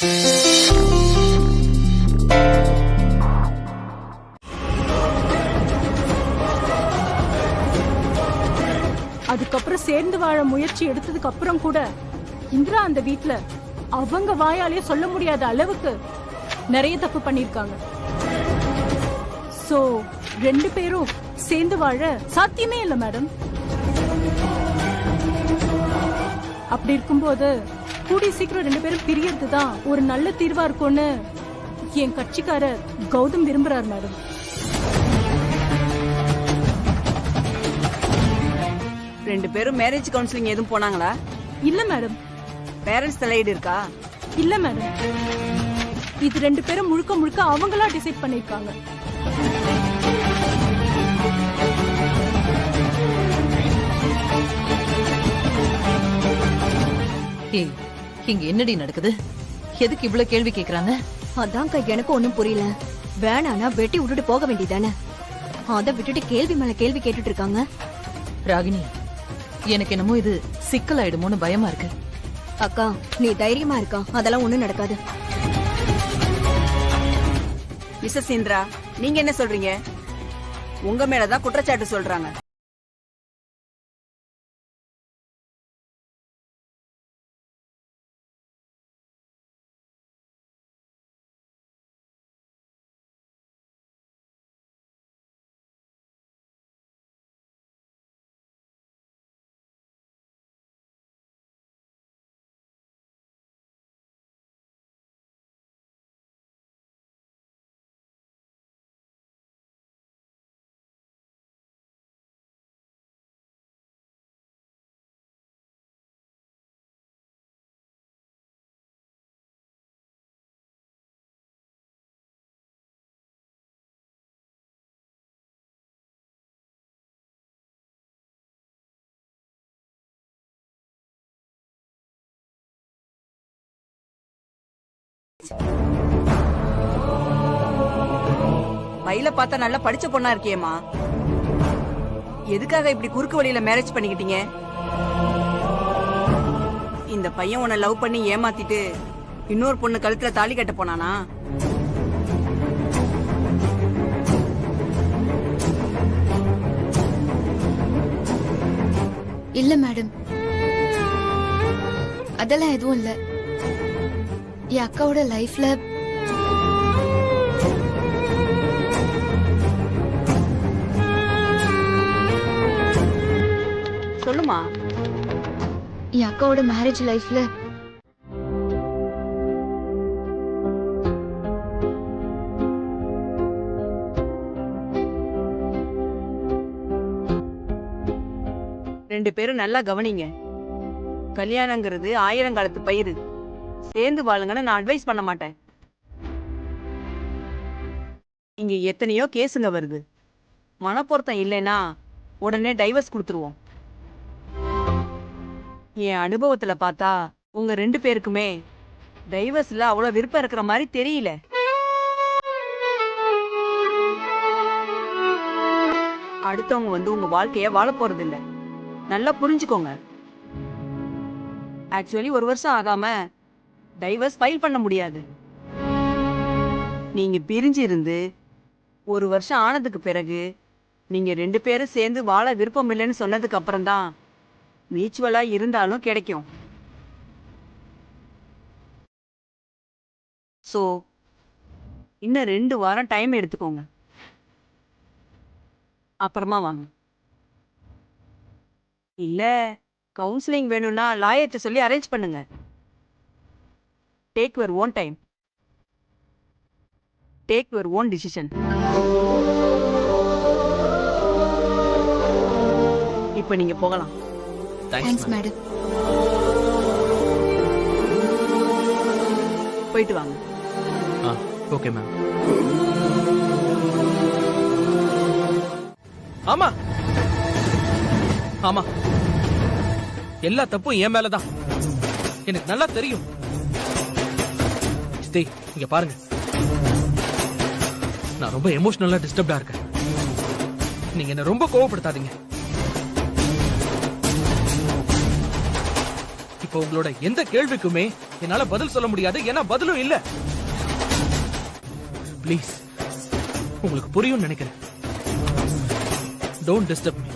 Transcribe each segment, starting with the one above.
அதுக்கப்புறம் சேர்ந்து வாழ முயற்சி எடுத்ததுக்கு அப்புறம் கூட இந்திரா அந்த வீட்ல அவங்க வாயாலே சொல்ல முடியாத அளவுக்கு நிறைய தப்பு பண்ணிருக்காங்க. சோ 2 பேரும் சேர்ந்து வாழ சாத்தியமே இல்ல மேடம். அப்படி இருக்கும்போது கூடிய சீக்கிரம் 2 பேரும் பிரியறதுதான் ஒரு நல்ல தீர்வா இருக்கும்னு என் கட்சிக்காரர் கௌதம் விரும்புறாரு மேடம். ரெண்டு பேரும் மேரேஜ் கவுன்சிலிங் எதுவும் போனாங்களா? இல்ல மேடம். பேரண்ட்ஸ் தலையீடு இருக்கா? இல்ல மேடம். இது 2 பேரும் முழுக்க முழுக்க அவங்களா டிசைட் பண்ணிருக்காங்க. ஏய், இங்க என்னடி நடக்குது? எதுக்கு இவ்வளவு கேள்வி கேக்குறாங்க? அதான்க்கா எனக்கு ஒண்ணும் புரியல. வேணானா வெட்டி விட்டுட்டு போக வேண்டியதானே, அத விட்டுட்டு கேள்வி மேல கேள்வி கேட்டுட்டு இருக்காங்க. ராகினி, எனக்கு என்னமோ இது சிக்கலாயிடுமோன்னு பயமா இருக்கு. அக்கா நீ தைரியமா இருக்கா, அதெல்லாம் ஒண்ணும் நடக்காது. மிஸ்ஸஸ் இந்திரா, நீங்க என்ன சொல்றீங்க? உங்க மேலதான் குற்றச்சாட்டு சொல்றாங்க. பையில பார்த்தா நல்லா படிச்ச பொண்ணா இருக்கியேமா, எதுக்காக இப்படி குறுக்கு வழியில மேரேஜ் பண்ணிக்கிட்டீங்க? இந்த பையன் உன்னை லவ் பண்ணி ஏமாத்திட்டு இன்னொரு பொண்ணு கழுத்துல தாலி கட்ட போனானா? இல்ல மேடம், அதெல்லாம் எதுவும் இல்ல. என் அக்காவோட லைஃப்ல சொல்லுமா. என் அக்காவோட மேரேஜ் லைஃப்ல ரெண்டு பேரும் நல்லா கவனிங்க. கல்யாணங்கிறது 1000 காலத்து பயிர். சேர்ந்து வாழுங்கன்னு நான் அட்வைஸ் பண்ண மாட்டேன். இங்க எத்தனையோ கேஸுங்க வருது. மனப்பொருத்தம் இல்லைன்னா உடனே டைவர்ஸ் கொடுத்துருவோம். என் அனுபவத்துல பார்த்தா உங்க 2 பேருக்குமே டைவர்ஸ்ல அவ்வளவு விருப்பம் இருக்கிற மாதிரி தெரியல. அடுத்தவங்க வந்து உங்க வாழ்க்கைய வாழ போறது இல்ல. நல்லா புரிஞ்சுக்கோங்க. ஆக்சுவலி 1 வருஷம் ஆகாம டைவர்ஸ் ஃபைல் பண்ண முடியாது. நீங்க பிரிஞ்சு இருந்து 1 வருஷம் ஆனதுக்கு பிறகு நீங்க 2 பேரும் சேர்ந்து வாழ விருப்பம் இல்லைன்னு சொன்னதுக்கு அப்புறம் தான் மியூச்சுவலா இருந்தாலும் கிடைக்கும். சோ இன்னும் 2 வாரம் டைம் எடுத்துக்கோங்க, அப்புறமா வாங்க. இல்ல கவுன்சிலிங் வேணும்னா லாயர்ட்ட சொல்லி அரேஞ்ச் பண்ணுங்க. Take your own time, take your own decision. இப்போ நீங்க போகலாம். Thanks madam. போயிட்டு வாங்க. Okay ma'am. ஆமா ஆமா, எல்லா தப்பும் என் மேலதான். எனக்கு நல்லா தெரியும். இங்க பாருங்க, நான் ரொம்ப எமோஷனலா டிஸ்டர்ப்டா இருக்கேன். நீங்க என்ன ரொம்ப கோவப்படுத்தாதீங்க. இப்ப உங்களோட எந்த கேள்விக்குமே என்னால பதில் சொல்ல முடியாது, ஏன்னா பதிலும் இல்ல. ப்ளீஸ், உங்களுக்கு புரியும் நினைக்கிறேன். Don't disturb me.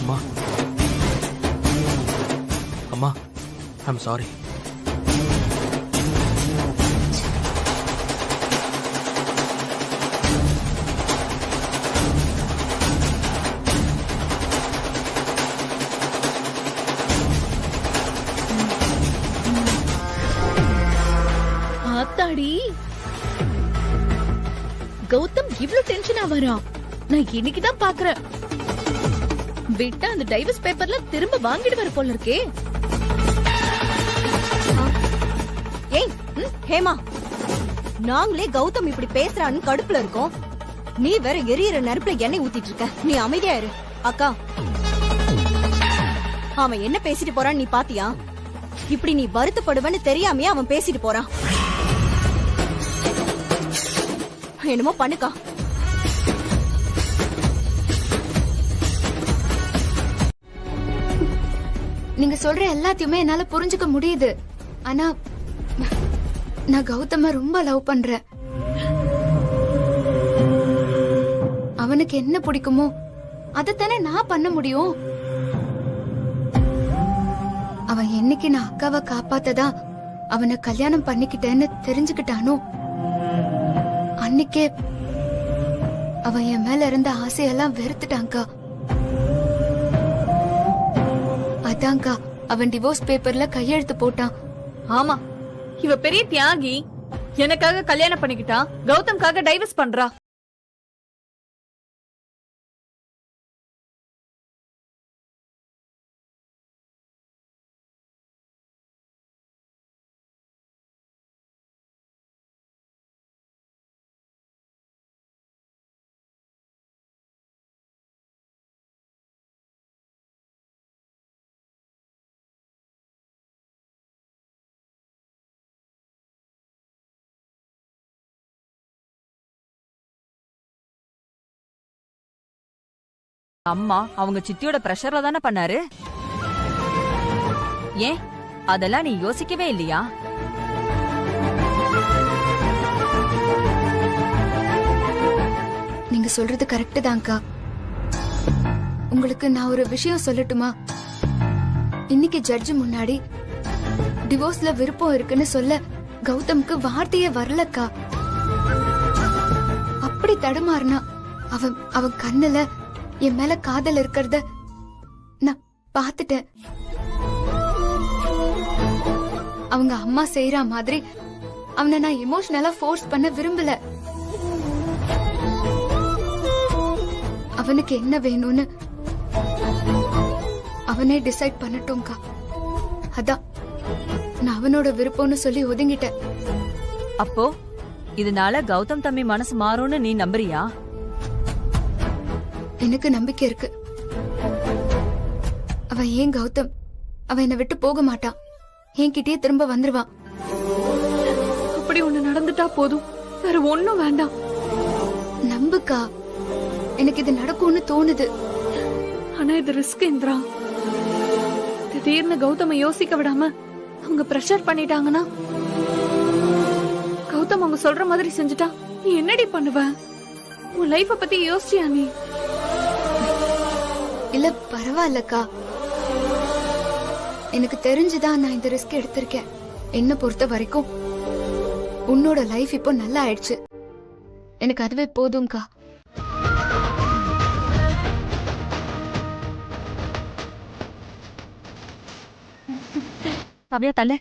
அம்மா, அம்மா, ஐம் சாரி. ஆத்தாடி, கௌதம் இவ்ளோ டென்ஷனா வரான் நான் இன்னைக்குதான் பாக்குறேன். விட்டா அந்த டைவர்ஸ் பேப்பர்ல திரும்ப வாங்கிடுவாரு போல இருக்கே. ஏய் ஹேமா, நாங்களே கௌதம் இப்படி பேசுறான்னு கடுப்புல இருக்கோம். நீ வேற எரியற நெருப்புல எண்ணெய் ஊத்திட்டு இருக்க. நீ அமைதியா இரு. அக்கா, அவன் என்ன பேசிட்டு போறான்னு நீ பாத்தியா? இப்படி நீ வருத்தப்படுவன்னு தெரியாமையே அவன் பேசிட்டு போறான். என்னமோ பண்ணுக்கா. நீங்க சொல்ற எல்லாத்தையுமே என்னால புரிஞ்சுக்க முடியுது. ஆனா நான் கௌதம ரொம்ப லவ் பண்றேன். அவனுக்கு என்ன பிடிக்குமோ அதத்தானே நான் பண்ண முடியும். அவன் என்னைக்கு நான் அக்காவை காப்பாத்ததா அவனை கல்யாணம் பண்ணிக்கிட்டேன்னு தெரிஞ்சுக்கிட்டானோ அன்னைக்கே அவன் என் மேல இருந்த ஆசையெல்லாம் வெறுத்துட்டான்க்கா. அதான்க்கா அவன் டிவோர்ஸ் பேப்பர்ல கையெழுத்து போட்டான். ஆமா, இவ பெரிய தியாகி. எனக்காக கல்யாணம் பண்ணிக்கிட்டா, கௌதம்காக டைவர்ஸ் பண்றா. அம்மா அவங்க சித்தியோட பிரஷர்ல தானே பண்ணாரு. ஏன் அதெல்லாம் நீ யோசிக்கவே இல்லையா? நீங்க சொல்றது கரெக்ட் தான்க்கா. உங்களுக்கு நான் ஒரு விஷயம் சொல்லட்டுமா? இன்னைக்கு ஜட்ஜ் முன்னாடி டிவோர்ஸ்ல விருப்பம் இருக்குன்னு சொல்ல கௌதம்க்கு வார்த்தையே வரலக்கா. அப்படி தடுமாறினா அவன் கண்ணுல என் மேல காதல் இருக்கிறத நான் பாத்துட்டேன். அவங்க அம்மா செய்யற மாதிரி அவனை நான் எமோஷனலா ஃபோர்ஸ் பண்ண விரும்பல. அவனுக்கு என்ன வேணும்னு அவனே டிசைட் பண்ணட்டும்க்கா. அதான் நான் அவனோட விருப்பம்னு சொல்லி ஒதுங்கிட்டேன். அப்போ இதனால கௌதம் தம்பி மனசு மாறும்னு நீ நம்புறியா? எனக்கு நம்பிக்கை இருக்கு. அவன் ஏன் கௌதம் அவன் என்னை விட்டு போக மாட்டான். என்கிட்டயே திரும்ப வந்துருவான். அப்படி ஒண்ணு நடந்துட்டா போதும், வேற ஒண்ணும் வேண்டாம். நம்புக்கா, எனக்கு இது நடக்கும்னு தோணுது. ஆனா இது ரிஸ்க் இந்திரா. திடீர்னு கௌதம யோசிக்க விடாம அவங்க பிரஷர் பண்ணிட்டாங்கன்னா, கௌதம் அவங்க சொல்ற மாதிரி செஞ்சுட்டா நீ என்னடி பண்ணுவ? உன் லைஃப பத்தி யோசிச்சியா நீ? இல்ல பரவாயில்லக்கா, எனக்கு தெரிஞ்சுதான் நான் இந்த ரிஸ்க் எடுத்திருக்கேன். என்ன பொறுத்த வரைக்கும் உன்னோட லைஃப் இப்போ நல்லா ஆயிடுச்சு. எனக்கு அதுவே போதும்க்கா. அப்படியே தள்ளு.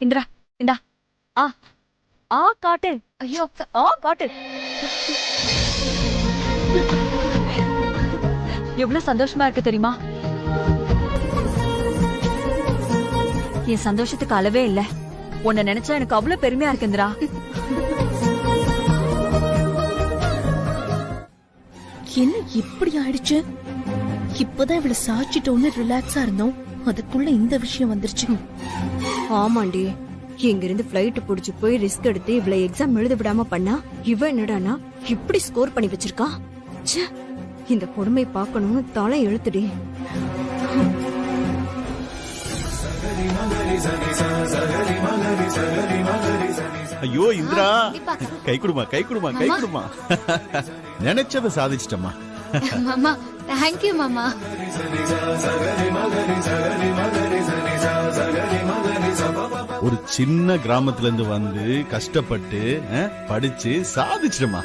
இந்திரா, இந்தா. ஆ ஆ காட்டு. ஐயோ, ஆ காட்டு. எவ்வளவு சந்தோஷமா இருக்கு தெரியுமா? என் சந்தோஷத்துக்கு அளவே இல்ல. உன்னை நினைச்சா எனக்கு அவ்வளவு பெருமையா இருக்கு இந்திரா. என்ன இப்படி ஆயிடுச்சு? இப்பதான் இவளை சாச்சிட்டோன்னு ரிலாக்ஸா இருந்தோம், அதுக்குள்ள இந்த விஷயம் வந்துருச்சு. ஆமாண்டி, இங்கிருந்து பிளைட் புடிச்சு போய் ரிஸ்க் எடுத்து இவளை எக்ஸாம் எழுத விடாம பண்ணா இவ என்னடானா இப்படி ஸ்கோர் பண்ணி வச்சிருக்கா. ச்சே, இந்த கொடுமை பார்க்கணும்னு தலை எழுத்துடி. ஐயோ இந்திரா, கை கொடுமா கை கொடுமா கை கொடுமா. நினைச்சதை சாதிச்சிட்டம்மா. மாமா தேங்க்யூ மாமா. ஒரு சின்ன கிராமத்துல இருந்து வந்து கஷ்டப்பட்டு படிச்சு சாதிச்சிட்டமா.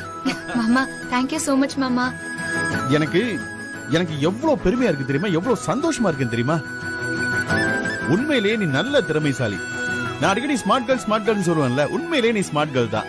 மாமா தேங்க்யூ சோ மச் மாமா. எனக்கு எனக்கு எவ்வளவு பெருமையா இருக்கு தெரியுமா, எவ்வளவு சந்தோஷமா இருக்கு தெரியுமா. உண்மையிலேயே நீ நல்ல திறமைசாலி. நான் அடிக்கடி ஸ்மார்ட் கேர்ள் சொல்லுவேன்ல, உண்மையிலேயே நீ ஸ்மார்ட் கேர்ள் தான்.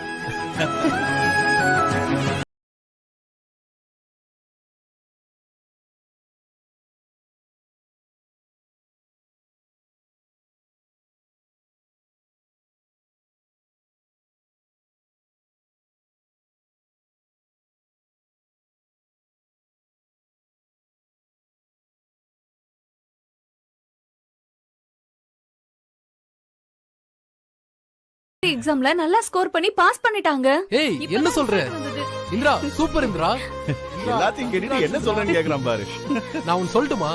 எக்ஸாம்ல நல்லா ஸ்கோர் பண்ணி பாஸ் பண்ணிட்டாங்க. ஏய் என்ன சொல்ற இந்திரா? சூப்பர் இந்திரா. எல்லாத்தையும் கேட்டுட்டு என்ன சொல்றேன்னு கேக்குறான் பாரு. நான் உன் சொல்லட்டுமா,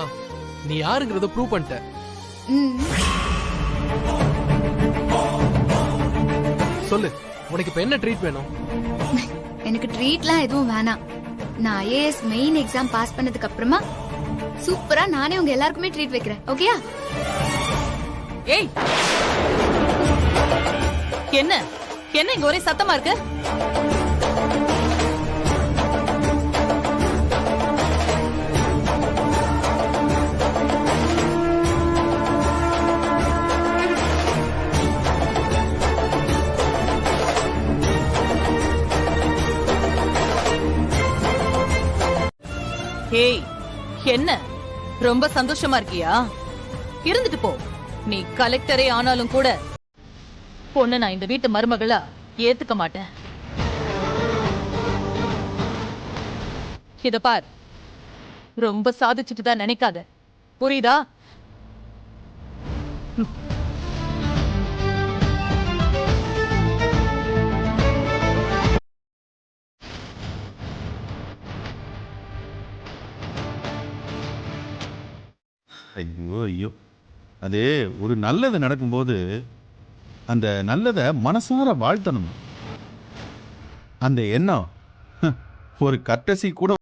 நீ யாருங்கறத ப்ரூவ் பண்ணிட்ட. சொல்லு, உனக்கு இப்ப என்ன ட்ரீட் வேணும்? எனக்கு ட்ரீட்லாம் எதுவும் வேணாம். நான் ஐஏஎஸ் மெயின் எக்ஸாம் பாஸ் பண்ணதுக்கு அப்புறமா சூப்பரா நானே உங்க எல்லாருக்குமே ட்ரீட் வைக்கிறேன். ஓகேயா? ஏய் என்ன என்ன இங்க ஒரே சத்தமா இருக்கு? ஏய் என்ன ரொம்ப சந்தோஷமா இருக்கியா? இருந்துட்டு போ. நீ கலெக்டரே ஆனாலும் கூட பொண்ணு நான் இந்த வீட்டு மருமகளா ஏத்துக்க மாட்டேன். இத பார், ரொம்ப சாதிச்சுட்டு தான் நினைக்காத, புரியுதா? ஐயோ ஐயோ, அது ஒரு நல்லது நடக்கும்போது அந்த நல்லதை மனசார வாழ்த்தணும். அந்த எண்ணம் ஒரு கட்டசி கூட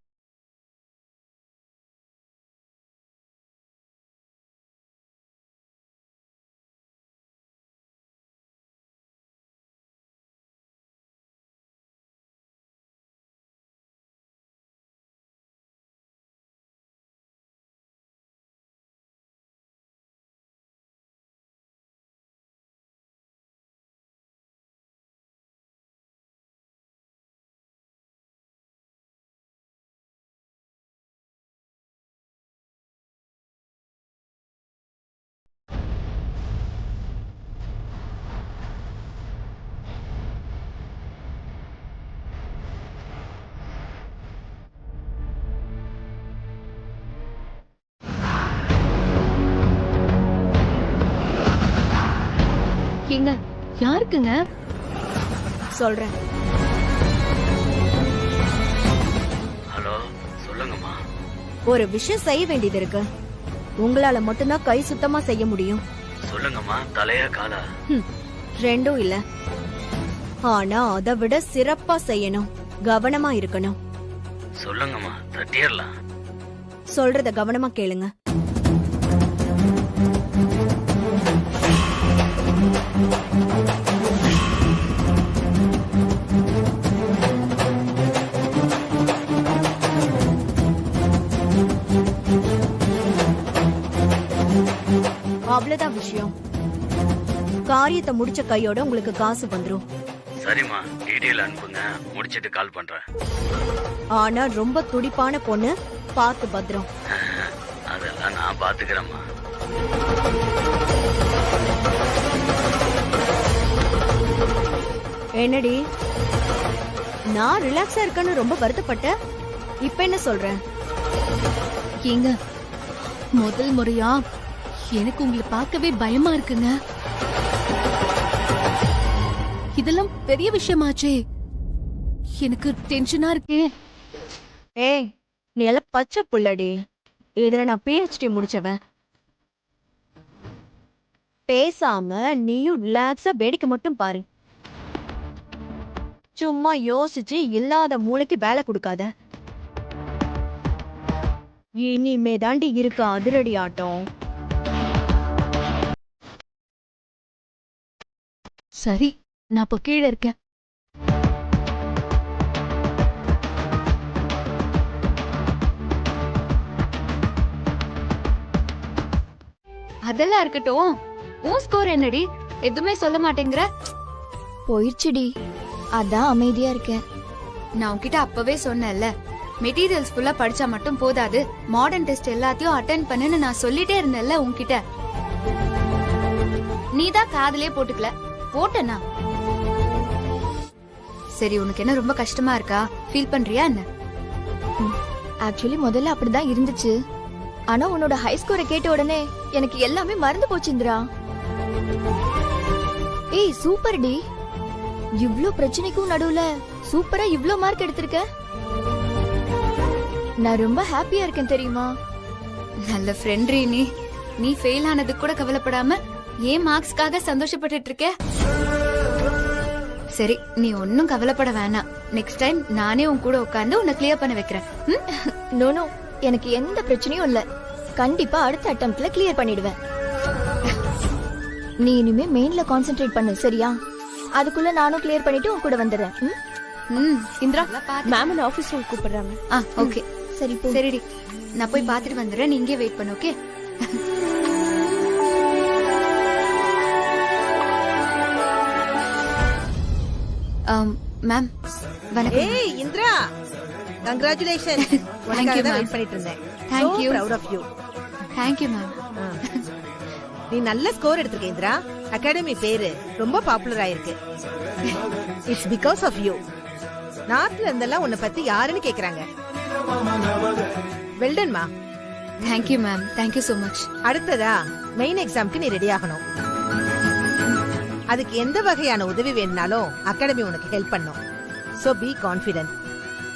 ஏங்க யாருக்குங்க சொல்றேன். ஹலோ, சொல்லுங்கம்மா. ஒரு விஷயம் செய்ய வேண்டியது இருக்கு. உங்களால மட்டும்தான் கை சுத்தமா செய்ய முடியும். சொல்லுங்கம்மா, தலையா காலா? ரெண்டும் இல்ல, ஆனா அதை விட சிறப்பா செய்யணும். கவனமா இருக்கணும். சொல்லுங்கம்மா, தட்டிடலாம். சொல்றத கவனமா கேளுங்க. அவ்வளவுதான் விஷயம். காரியத்தை முடிச்ச கையோட உங்களுக்கு காசு வந்துரும். சரிம்மா, டீடைல் அனுப்புங்க, முடிச்சிட்டு கால் பண்றேன். ஆனா ரொம்ப துடிப்பான பொண்ணு, பார்த்து பத்திரம். அதெல்லாம் நான் பாத்துக்கிறேம்மா. என்னடி, நான் ரிலாக்ஸா இருக்கேன்னு ரொம்ப வருத்தப்பட்ட. இப்ப என்ன சொல்ற? ஏங்க முதல் முறையா எனக்கு உங்களை பார்க்கவே பயமா இருக்குங்க. இதெல்லாம் பெரிய விஷயமாச்சே, எனக்கு டென்ஷனா இருக்கே. ஏய், நீ எல்லாம் பச்சை புள்ளடி. இதுல நான் PhD முடிச்சவன். பேசாம நீயும் ரிலாக்ஸா வேடிக்கை மட்டும் பாரு. சும்மா யோசிச்சு இல்லாத மூளைக்கு வேலை கொடுக்காத. இனிமே தாண்டி இருக்கு அதிரடி ஆட்டம். சரி, நான் இப்போ கீழே இருக்கேன். அதெல்லாம் இருக்கட்டும். உன் ஸ்கோர் என்னடி? எதுவுமே சொல்ல மாட்டேங்கிற. போயிடுச்சுடி, அதான் அமைதியா இருக்கேன். நான் உன்கிட்ட அப்பவே சொன்னேன்ல, மெட்டீரியல்ஸ் ஃபுல்லா படிச்சா மட்டும் போதாது, மாடர்ன் டெஸ்ட் எல்லாத்தையும் அட்டென்ட் பண்ணுன்னு நான் சொல்லிட்டே இருந்தேன்ல உன்கிட்ட. நீதான் காதுலயே போட்டுக்கல. போட்டனா? சரி, உனக்கு என்ன ரொம்ப கஷ்டமா இருக்கா? ஃபீல் பண்றியா என்ன? ஆக்சுவலி முதல்ல அப்படிதான் இருந்துச்சு. ஆனா உன்னோட ஹை ஸ்கோரை கேட்ட உடனே எனக்கு எல்லாமே மறந்து போச்சு இந்திரா. ஏய் சூப்பர் டி, இவ்ளோ பிரச்சனைக்கும் நடுவுல சூப்பரா இவ்ளோ மார்க் எடுத்திருக்க. நான் ரொம்ப ஹாப்பியா இருக்கேன் தெரியுமா. நல்ல ஃப்ரெண்ட் நீ. நீ ஃபெயில் ஆனது கூட கவலைப்படாம ஏன் மார்க்ஸ்க்காக சந்தோஷப்பட்டுட்டு இருக்க? சரி, நீ ஒன்னும் கவலைப்பட வேணாம். நெக்ஸ்ட் டைம் நானே உன் கூட உட்கார்ந்து உன்னை கிளியர் பண்ண வைக்கிறேன். நோ, எனக்கு எந்த பிரச்சனையும் இல்ல. கண்டிப்பா அடுத்த அட்டெம்ப்ட்ல கிளியர் பண்ணிடுவேன். நீ இனிமே மெயின்ல கான்சென்ட்ரேட் பண்ணு, சரியா? அதுக்குள்ள நானும் கிளியர் பண்ணிட்டு உன் கூட வந்துடுறேன். இந்திரா, மேம் ஆபீஸ் ரூம் கூப்பிடுறாங்க. ஓகே, சரி போ. சரிடி, நான் போய் பாத்துட்டு வந்துடுறேன். நீ இங்கே வெயிட் பண்ணு, ஓகே? மேம் வணக்கம். ஏய் இந்திரா, கங்க்ராச்சுலேஷன்ஸ். உனக்காக தான் வெயிட் பண்ணிட்டு இருந்தேன். Thank you. Proud of you. Thank you ma'am. நீ நல்ல ஸ்கோர் எடுத்திருக்க இந்திரா. அகாடமி பேரு ரொம்ப பாப்புலர் ஆயிருக்கு. It's because of you. நார்த்ல இருந்தெல்லாம் உன்னை பத்தி யாருன்னு கேக்குறாங்க. வெல்டன் மா. Thank you ma'am. Thank you so much. அடுத்ததா மெயின் எக்ஸாம்க்கு நீ ரெடி ஆகணும். அதுக்கு எந்த வகையான உதவி வேணும்னாலும் அகாடமி உனக்கு ஹெல்ப் பண்ணும். So be confident.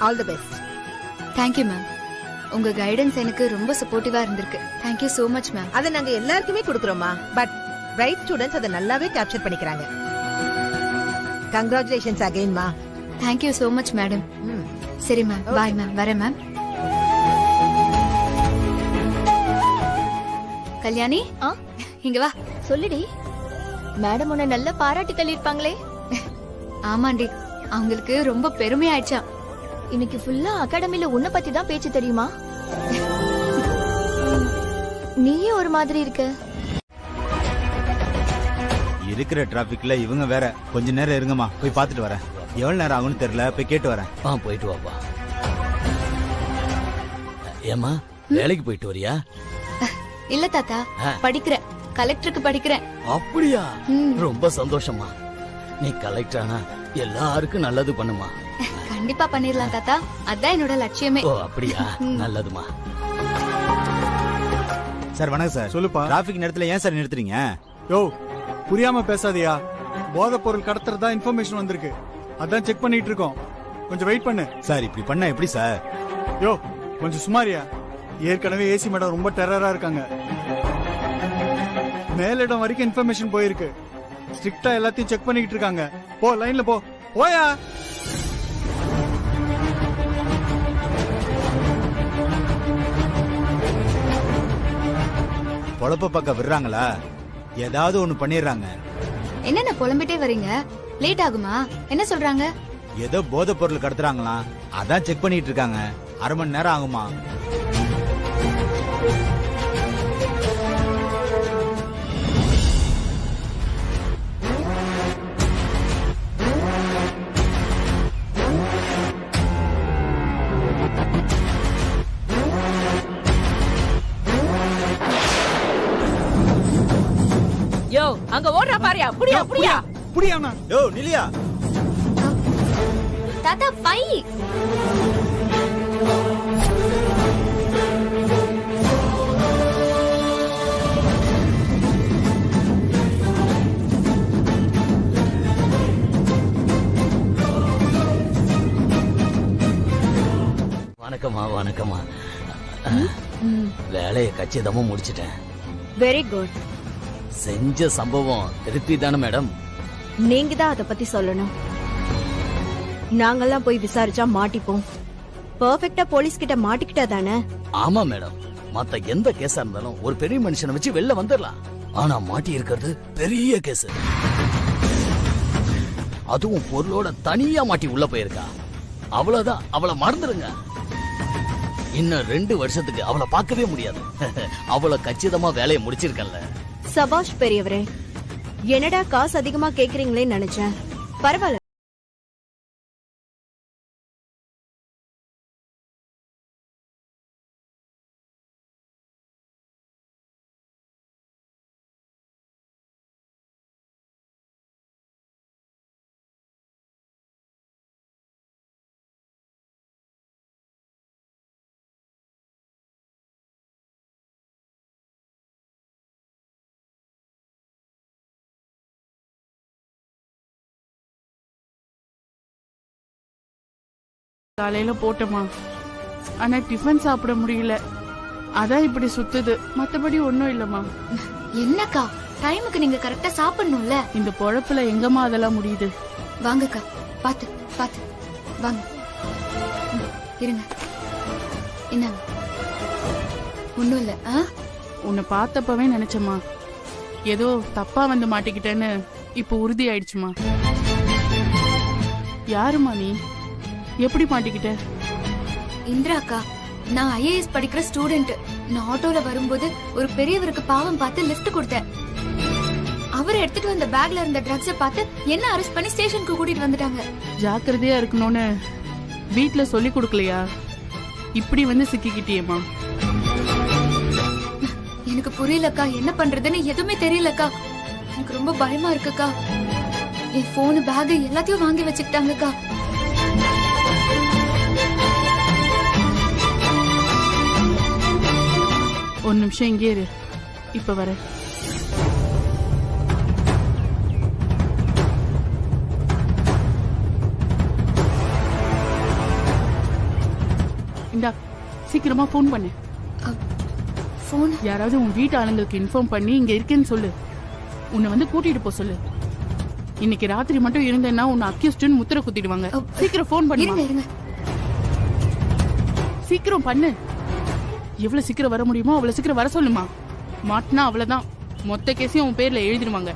All the best. Thank you ma'am. உங்க கைடன்ஸ் எனக்கு ரொம்ப சப்போர்ட்டிவா இருந்திருக்கு. Thank you so much ma'am. அதை நாங்க எல்லாருக்குமே கொடுக்கறோமா. பட் பிரைட் ஸ்டூடண்ட்ஸ் அதை நல்லாவே கேப்சர் பண்ணிக்கிறாங்க. கங்க்ராச்சுலேஷன்ஸ் அகைன் மா. Thank you so much madam. சரி மேம், பாய் மேம். வரேன் மேம். கல்யாணி, இங்க வா. சொல்லுடி. மேடம் உன்னை நல்லா பாராட்டி தள்ளிருப்பாங்களே. ஆமாண்டி, அவங்களுக்கு ரொம்ப பெருமையாயிடுச்சா. இன்னைக்கு ஃபுல்லா அகாடமில உன்னை பத்தி தான் பேச்சு தெரியுமா. நீயே ஒரு மாதிரி இருக்க. இருக்கிற டிராபிக்ல இவங்க வேற. கொஞ்ச நேரம் இருங்கம்மா, போய் பாத்துட்டு வரேன். எவ்வளவு நேரம் ஆகும்னு தெரியல, போய் கேட்டு வரேன். போயிட்டு வாப்பா. ஏமா, வேலைக்கு போயிட்டு வரியா? இல்ல தாத்தா, படிக்கிறேன். கலெக்டருக்கு படிக்கிறேன். அப்படியா? ரொம்ப சந்தோஷமா. நீ கலெக்டர் ஆனா எல்லாருக்கும் நல்லது பண்ணுமா. கண்டிப்பா பண்ணிரலாம் தாத்தா, அதான் என்னோட லட்சியமே. ஓ அப்படியா? நல்லதுமா. சார் வணக்கம் சார். சொல்லுப்பா. டிராபிக் நேரத்துல ஏன் சார் நிறுத்துறீங்க? யோ, புரியாம பேசாதியா. போதைப் பொருள் கடத்துறதா இன்ஃபர்மேஷன் வந்திருக்கு. அதான் செக் பண்ணிட்டு இருக்கோம். கொஞ்சம் வெயிட் பண்ணு. சார் இப்படி பண்ணா எப்படி சார்? யோ, கொஞ்சம் சுமாரியா. ஏற்கனவே ஏசி மேடம் ரொம்ப டெரரா இருக்காங்க. மேலிடம் வரைக்கும் இன்ஃபர்மேஷன் போயிருக்கு. ஸ்ட்ரிக்டா எல்லாத்தையும் செக் பண்ணிட்டு இருக்காங்க. போ, லைன்ல போ. போயா. பொழப்ப பக்கம் விடுறாங்களா? ஏதாவது ஒண்ணு பண்ணிடுறாங்க. என்னென்ன புலம்பிட்டே வரீங்க? லேட் ஆகுமா? என்ன சொல்றாங்க? ஏதோ போதை பொருள் கடத்துறாங்களாம், அதான் செக் பண்ணிட்டு இருக்காங்க. அரை மணி நேரம் ஆகுமா? யோ, அங்க ஓடுறா பாரியா. புடியா புடியா புடியாமா. யோ நிலியா. தாத்தா பை. வணக்கம்மா. வணக்கம்மா. வேலையை கச்சிதமா முடிச்சிட்டேன். Very good. செஞ்ச சம்பவம் திருப்தி தானே மேடம்? நீங்க தான் அத பத்தி சொல்லணும். நாங்கெல்லாம் போய் விசாரிச்சா மாட்டிப்போம். பெர்ஃபெக்ட்டா போலீஸ் கிட்ட மாட்டிக்கிட்டா தானே? ஆமா மேடம், மத்த எந்த கேஸா இருந்தாலும் ஒரு பெரிய மனுஷனை வச்சு வெளில வந்துடலாம். ஆனா மாட்டி இருக்கிறது பெரிய கேஸ். அதுவும் பொருளோட தனியா மாட்டி உள்ள போயிருக்கா. அவ்வளவுதான், அவளை மறந்துருங்க. இன்னும் 2 வருஷத்துக்கு அவளை பார்க்கவே முடியாது. அவளை கச்சிதமா வேலையை முடிச்சிருக்கல. சபாஷ் பெரியவரே, என்னடா காசு அதிகமா கேக்குறீங்களேன்னு நினைச்சேன். பரவாயில்ல. காலையில போட்டோமா, ஆனா டிஃபன் சாப்பிட முடியல. அதான் இப்படி சுத்துது, மத்தபடி ஒண்ணும் இல்லம்மா. என்னக்கா, டைமுக்கு நீங்க கரெக்டா சாப்பிடணும்ல. இந்த பொழப்புல எங்கம்மா அதெல்லாம் முடியுது? வாங்கக்கா, பாத்து பாத்து வாங்க. இருங்க, என்னங்க? ஒண்ணும் இல்ல. உன்னை பார்த்தப்பவே நினைச்சம்மா, ஏதோ தப்பா வந்து மாட்டிக்கிட்டேன்னு இப்ப உறுதி ஆயிடுச்சுமா. யாருமா நீ? எப்படி மாட்டிக்கிட்ட? இந்திராக்கா, நான் ஐஏஎஸ் படிக்கிற ஸ்டூடெண்ட். நான் ஆட்டோல வரும்போது ஒரு பெரியவருக்கு பாவம் பார்த்து லிஃப்ட் கொடுத்தேன். அவர் எடுத்துட்டு வந்த பேக்ல இருந்த ட்ரக்ஸ பார்த்து என்ன அரெஸ்ட் பண்ணி ஸ்டேஷனுக்கு கூட்டிட்டு வந்துட்டாங்க. ஜாக்கிரதையா இருக்கணும்னு வீட்ல சொல்லி கொடுக்கலையா? இப்படி வந்து சிக்கிக்கிட்டியேமா. எனக்கு புரியலக்கா, என்ன பண்றதுன்னு எதுவுமே தெரியலக்கா. எனக்கு ரொம்ப பயமா இருக்குக்கா. என் போன், பேக் எல்லாத்தையும் வாங்கி வச்சுக்கிட்டாங்கக்கா. ஒரு நிமிஷம் இங்கே இரு, இப்ப வர. இந்தா, சீக்கிரமா போன் பண்ணு. போன்? யாராவது உன் வீட்டு ஆளுங்களுக்கு இன்ஃபார்ம் பண்ணி இங்க இருக்கேன்னு சொல்லு. உன்னை வந்து கூட்டிட்டு போ சொல்லு. இன்னைக்கு ராத்திரி மட்டும் இருந்தேன்னா உன்னை அக்யூஸ்ட்னு முத்திர குத்திடுவாங்க. சீக்கிரம் போன் பண்ணு. சீக்கிரம் பண்ணு. எவ்வளவு சீக்கிரம் வர முடியுமோ அவ்வளவு சீக்கிரம் வர சொல்லுமா. மாட்டினா அவ்வளவுதான், மொத்த கேஸையும் உன் பேர்ல எழுதிடுவாங்க.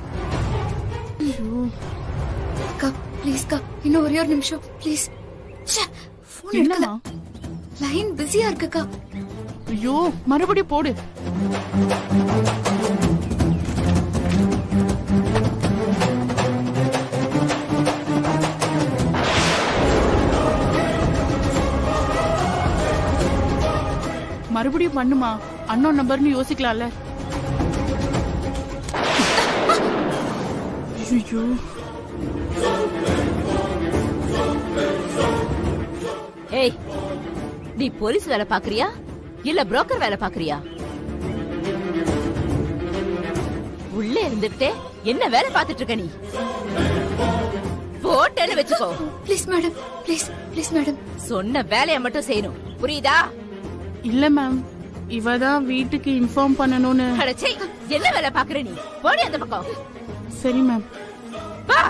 இன்னும் ஒரே ஒரு நிமிஷம் ப்ளீஸ். என்னமா? லைன் பிஸியா இருக்குக்கா. ஐயோ, மறுபடியும் போடு. மறுபடியும் பண்ணுமா, அன்னோன் நம்பர்னு யோசிக்கலாம்ல. ஐயோ, ஏய், நீ போலீஸ் வேலை பாக்குறியா இல்ல புரோக்கர் வேலை பாக்குறியா? உள்ளே இருந்துட்டே என்ன வேலை பாத்துட்டு இருக்க நீ? போட்டேன்னு வெச்சுக்கோ. Please madam, please please madam. சொன்ன வேலையை மட்டும் செய்யணும், புரியுதா? இல்ல மேம், இவதான் வீட்டுக்கு இன்ஃபார்ம் பண்ணணும்னு. அடச்சே, என்ன வேலை பாக்குற நீ? போடி அந்த பக்கம். சரி மேம். வா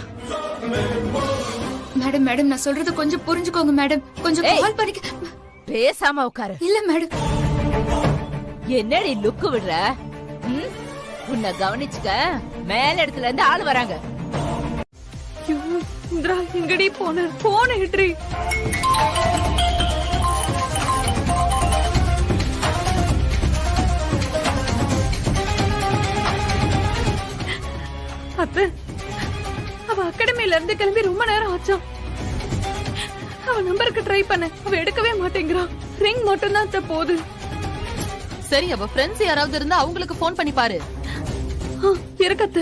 மேடம். மேடம், நான் சொல்றது கொஞ்சம் புரிஞ்சுக்கோங்க மேடம். கொஞ்சம் கால் பண்ணி. பேசாம உட்காரு. இல்ல மேடம். என்னடி லுக்கு விடுற? உன்னை கவனிச்சுக்க, மேல இடத்துல இருந்து ஆள் வராங்க. இந்திரா, எங்கடி போன? போன ஹிட்ரி. அத்த, அவ அகாடமில இருந்து கிளம்பி ரொம்ப நேரம் ஆச்சா. அவ நம்பருக்கு ட்ரை பண்ண, அவ எடுக்கவே மாட்டேங்கிறா. ரிங் மட்டும் தான் போகுது. சரி, அவ ஃப்ரெண்ட்ஸ் யாராவது இருந்தா அவங்களுக்கு போன் பண்ணி பாரு. இருக்கத்த.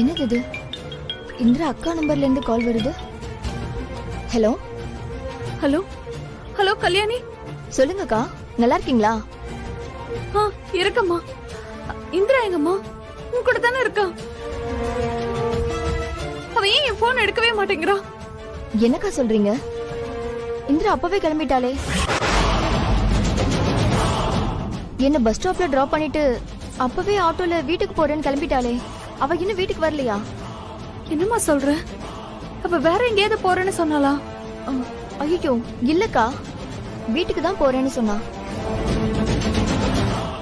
என்னது இது? இந்திரா அக்கா நம்பர்ல இருந்து கால் வருது. ஹலோ ஹலோ ஹலோ கல்யாணி, சொல்லுங்கக்கா, நல்லா இருக்கீங்களா? இருக்கம்மா. இந்திரா எங்கம்மா? உன் கூட தானே இருக்கா? அவ ஏன் என் போன் எடுக்கவே மாட்டேங்கிறா? என்னக்கா சொல்றீங்க? இந்திரா அப்பவே கிளம்பிட்டாளே. என்ன பஸ் ஸ்டாப்ல டிராப் பண்ணிட்டு அப்பவே ஆட்டோல வீட்டுக்கு போறேன்னு கிளம்பிட்டாளே. அவ இன்னும் வீட்டுக்கு வரலையா? என்னம்மா சொல்ற? அவ வேற எங்கேயாவது போறேன்னு சொன்னாளா? ஐயோ இல்லக்கா, வீட்டுக்கு தான் போறேன்னு சொன்னா.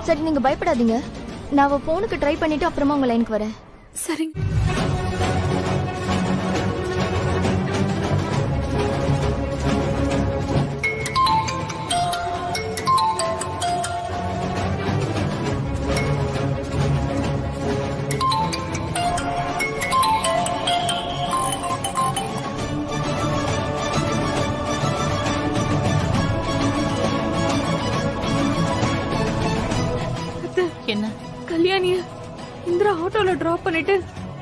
சரி நீங்க பயப்படாதீங்க, நான் அவ போனுக்கு ட்ரை பண்ணிட்டு அப்புறமா உங்க லைனுக்கு வரேன். சரிங்க. என்ன? கல்யாணிய இந்திரா ஆட்டோல டிராப் பண்ணிட்டு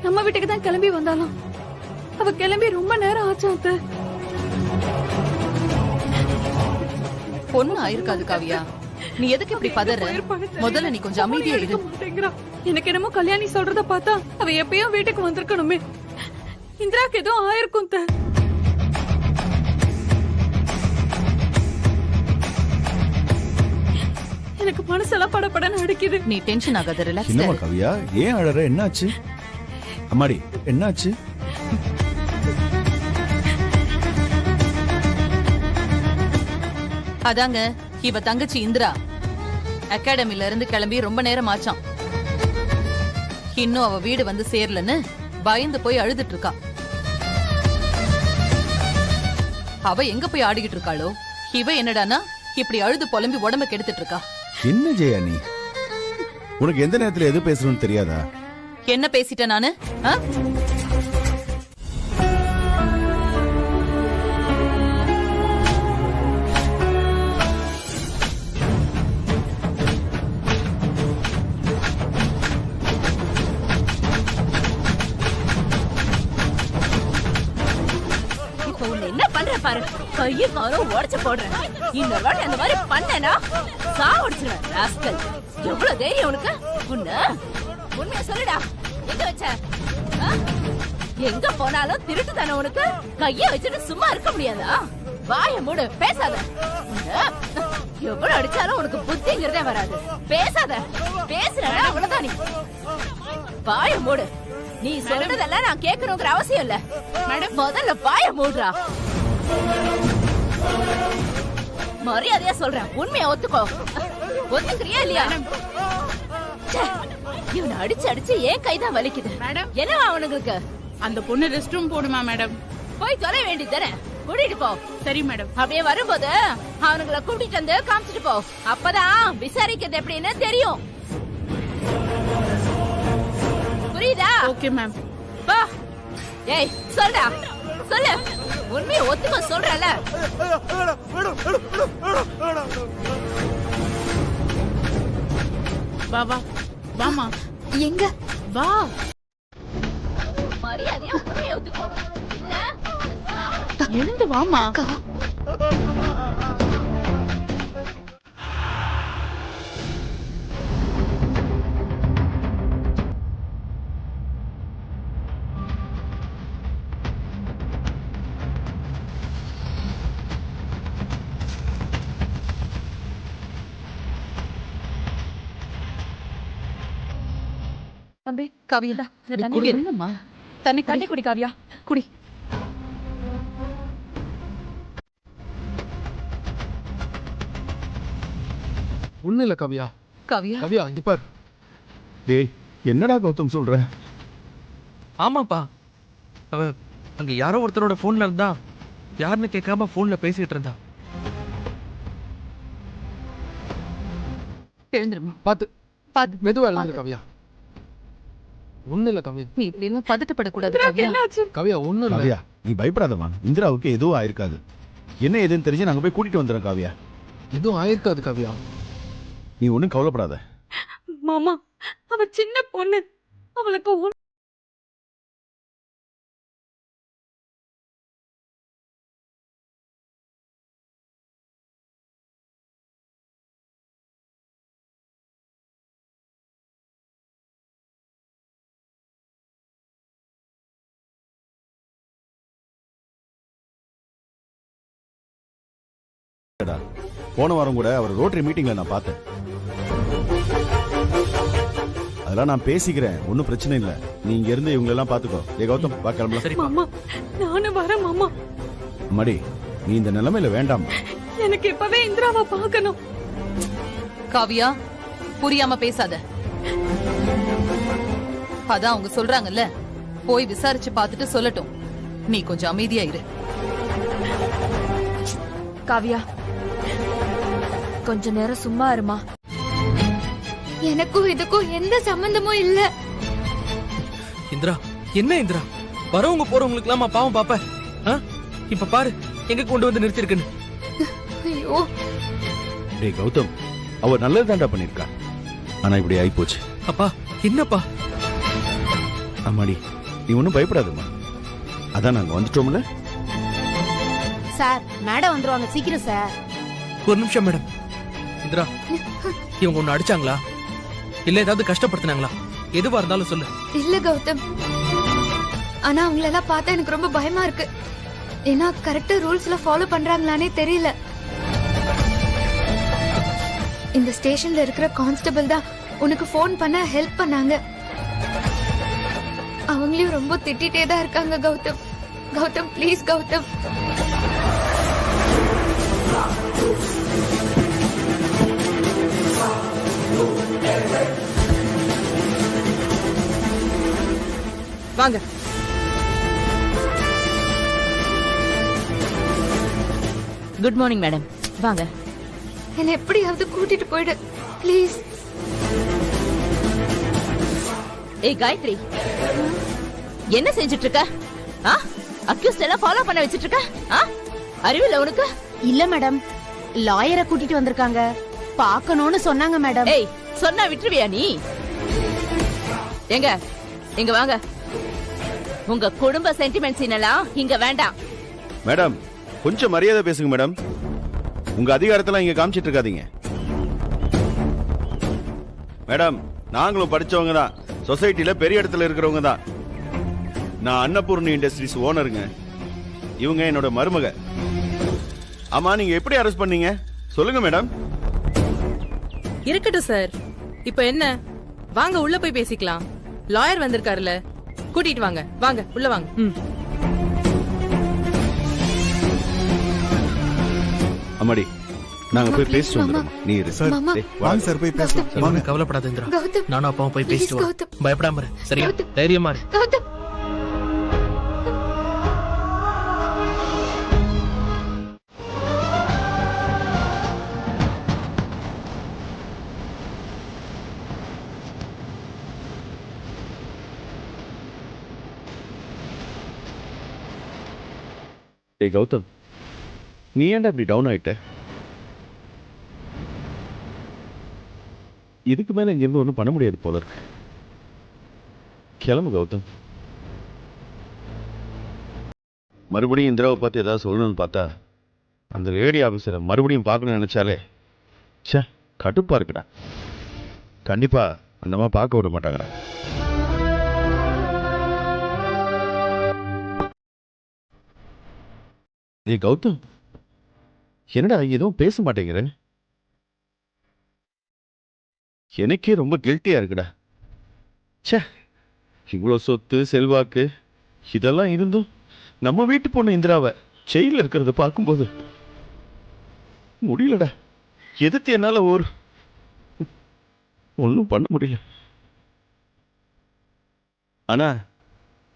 நம்ம வீட்டுக்கு தான் கிளம்பி வந்தாலும் அவ கிளம்பி ரொம்ப நேரம் ஆச்சாம் அத்தை. பொண்ணு ஆயிருக்காது காவியா, நீ எதுக்கு இப்படி பதற? முதல்ல நீ கொஞ்சம் அமைதியா இரு. எனக்கு என்னமோ கல்யாணி சொல்றத பார்த்தா அவ எப்பயோ வீட்டுக்கு வந்திருக்கணுமே. இந்திராக்கு எதுவும் ஆயிருக்கும் அத்தை. எனக்கு மனசெல்லாம் படபடன்னு அடிக்குது. நீ டென்ஷன் ஆகாத, ரிலாக்ஸ். என்னம்மா காவியா, ஏன் அழற? என்னாச்சு? அம்மாடி என்னாச்சு? அதாங்க இவ தங்கச்சி இந்திரா அகாடமில இருந்து கிளம்பி ரொம்ப நேரம் ஆச்சாம். இன்னும் அவ வீடு வந்து சேரலன்னு பயந்து போய் அழுதுட்டு இருக்கா. அவ எங்க போய் ஆடிக்கிட்டு இருக்காளோ, இவ என்னடானா இப்படி அழுது புலம்பி உடம்ப கெடுத்துட்டு இருக்கா. என்ன ஜெயா நீ? உனக்கு எந்த நேரத்துல எது பேசணும்னு தெரியாதா? என்ன பேசிட்டேன் நானு? என்ன பண்ற பாரு, கையை காரம் உடைச்சு போடுறேன். இன்னொரு வாட்டி அந்த மாதிரி பண்ணேனா சாவடிச்சிருவேன். ராஸ்கல், எவ்வளவு தைரியம் உனக்கு? உண்மையா சொல்லுடா, எங்க வச்ச? எங்க போனாலும் திருட்டு தானே உனக்கு? கைய வச்சுட்டு சும்மா இருக்க முடியாதா? வாய மூடு, பேசாத. எவ்வளவு அடிச்சாலும் உனக்கு புத்திங்கிறதே வராது. பேசாத, பேசுற அவ்வளவுதான். நீ வாய மூடு. நீ சொல்றதெல்லாம் நான் கேட்கணுங்கிற அவசியம் இல்ல. மேடம் முதல்ல வாய மூடுறா. மரியாதையா சொல்றேன், உண்மையா ஒத்துக்கோ. ஒத்துக்கிறியா இல்லையா? இவனை அடிச்சு அடிச்சு ஏன் கைதான் வலிக்குது. மேடம் என்னவா அவனுங்களுக்கு? அந்த பொண்ணு ரெஸ்ட் ரூம் போடுமா மேடம்? போய் தொலை வேண்டியதானே, கூட்டிட்டு போ. சரி மேடம். அப்படியே வரும்போது அவனுங்களை கூட்டிட்டு வந்து காமிச்சிட்டு போ. அப்பதான் விசாரிக்கிறது எப்படின்னு தெரியும். புரியுதா? Okay ma'am. வா. ஏய் சொல்டா, சொல்லு. உண்மையை ஒத்துக்க சொல்றல. வா வா வாமா. எங்க? வா. மரியாதையா உண்மையை ஒத்துக்கோ. எழுந்து வாமா. தம்பி காவியா, என்னம்மா? தண்ணி குடி காவியா, குடி. ஒண்ணு இல்ல காவியா. காவியா, காவியா இங்க பார். டேய் என்னடா கௌதம் சொல்ற? ஆமாப்பா, அவ அங்க யாரோ ஒருத்தரோட போன்ல இருந்தா, யாருன்னு கேட்காம போன்ல பேசிட்டு இருந்தா. எழுந்துருமா. பாத்து பாத்து மெதுவா எழுந்துரு காவியா. ஒண்ணு இல்ல காவியா. நீ இப்படி எல்லாம் பதட்டப்படக்கூடாது காவியா. காவியா ஒண்ணு இல்ல. காவியா நீ பயப்படாதமா, இந்திராவுக்கு எதுவும் ஆயிருக்காது. என்ன ஏதுன்னு தெரிஞ்சு நாங்க போய் கூட்டிட்டு வந்துடுறோம் காவியா. எதுவும் ஆயிருக்காது காவியா. நீ ஒன்னும் கவலைப்படாத. மாமா அவ சின்ன பொண்ணு, அவளுக்கு போன வாரம் கூட அவர் ரோட்டரி மீட்டிங்ல நான் பார்த்தேன். அதெல்லாம் நான் பேசிக்கிறேன், ஒன்னும் பிரச்சனை இல்ல. நீ இங்க இருந்து இவங்க எல்லாம் பாத்துக்கோ. ஏ கௌதம், வா கிளம்பலாம். மாமா நானும் வரேன் மாமா. அம்மாடி, நீ இந்த நிலைமையில வேண்டாம். எனக்கு இப்பவே இந்திராவை பார்க்கணும். காவியா, புரியாம பேசாத. அதான் அவங்க சொல்றாங்கல்ல, போய் விசாரிச்சு பார்த்துட்டு சொல்லட்டும். நீ கொஞ்சம் அமைதியா இரு. காவியா, கொஞ்ச நேரம் சும்மா இருமா. எனக்கும் இதுக்கும் எந்த சம்பந்தமும் இல்ல. இந்திரா, என்ன இந்திரா, வரவங்க போறவங்களுக்கு எல்லாம் பாவம் பாப்ப. இப்ப பாரு எங்க கொண்டு வந்து நிறுத்திருக்குன்னு. ஐயோ டேய் கௌதம், அவ நல்லதாண்டா பண்ணிருக்கா. ஆனா இப்படி ஆயிப்போச்சு. அப்பா, என்னப்பா? அம்மாடி, நீ ஒன்னும் பயப்படாதம்மா. அதான் நாங்க வந்துட்டோம்ல. சார், மேடம் வந்துருவாங்க, சீக்கிரம் சார். ஒரு நிமிஷம் மேடம். இந்திரா, இவங்க ஒண்ணு அடிச்சாங்களா இல்ல ஏதாவது கஷ்டப்படுத்தினாங்களா? எதுவா இருந்தாலும் சொல்லு. இல்ல கௌதம், ஆனா அவங்களெல்லாம் பார்த்தா எனக்கு ரொம்ப பயமா இருக்கு. ஏன்னா கரெக்டா ரூல்ஸ்ல ஃபாலோ பண்றாங்களானே தெரியல. இந்த ஸ்டேஷன்ல இருக்கிற கான்ஸ்டபிள் தான் உனக்கு ஃபோன் பண்ண ஹெல்ப் பண்ணாங்க. அவங்களையும் ரொம்ப திட்டிட்டே தான் இருக்காங்க. கௌதம், கௌதம் ப்ளீஸ் கௌதம். வாங்க. Good morning madam. வாங்க. என்ன எப்படியாவது கூட்டிட்டு போயிடு ப்ளீஸ். ஏய் காயத்ரி, என்ன செஞ்சிட்டு இருக்க? அக்யூஸ்ட் எல்லாம் ஃபாலோ பண்ண வச்சிட்டு இருக்க? அறிவில்ல உனக்கு? இல்ல மேடம், லாயரை கூட்டிட்டு வந்திருக்காங்க, பார்க்கணும்னு சொன்னாங்க மேடம். ஏய், சொன்னா விட்டுருவியா நீ? எங்க இங்க வாங்க. உங்க குடும்ப சென்டிமெண்ட்ஸ் எல்லாம் இங்க வேண்டாம். மேடம், கொஞ்சம் மரியாதை பேசுங்க மேடம். உங்க அதிகாரத்தெல்லாம் இங்க காமிச்சிட்டு இருக்காதீங்க. மேடம், நாங்களும் படிச்சவங்க தான், சொசைட்டில பெரிய இடத்துல இருக்கிறவங்க தான். நான் அன்னபூர்ணி இண்டஸ்ட்ரீஸ் ஓனருங்க. இவங்க என்னோட மருமக. ஆமா, நீங்க எப்படி அரெஸ்ட் பண்ணீங்க சொல்லுங்க மேடம். இருக்கட்டும் சார். இப்ப என்ன, வாங்க உள்ள போய் பேசிக்கலாம். லாயர் வந்திருக்காருல, கூட்டிட்டு வாங்க. வாங்க உள்ள வாங்க. அம்மாடி, நாங்க போய் பேசிட்டு வந்துடுறோம். நீ இரு சார். வாங்க சார், போய் பேசலாம். வாங்க, கவலைப்படாத இந்திரா. நானும் அப்பாவும் போய் பேசிட்டு வரோம். பயப்படாம இரு, சரியா? தைரியமா இரு. டேய் கௌதம், நீ ஏன்டா இப்படி டவுன் ஆயிட்ட? இதுக்கு மேல இங்க இருந்து ஒன்றும் பண்ண முடியாது போல இருக்கு. கிளம்பு கௌதம். மறுபடியும் இந்திராவை பார்த்து ஏதாவது சொல்லணும்னு பார்த்தா அந்த லேடி ஆஃபீஸரை மறுபடியும் பார்க்கணும்னு நினைச்சாலே சே, கடுப்பா இருக்குடா. கண்டிப்பா அந்த மாதிரி பார்க்க விட மாட்டாங்கடா. ஏய் கௌதம், என்னடா எதுவும் பேச மாட்டேங்கிற? எனக்கே ரொம்ப கில்ட்டியா இருக்குடா. சே, இவ்வளோ சொத்து செல்வாக்கு இதெல்லாம் இருந்தும் நம்ம வீட்டு பொண்ணு இந்திராவை ஜெயில இருக்கிறத பார்க்கும்போது முடியலடா. எதிர்த்து என்னால ஒன்றும் பண்ண முடியல. ஆனா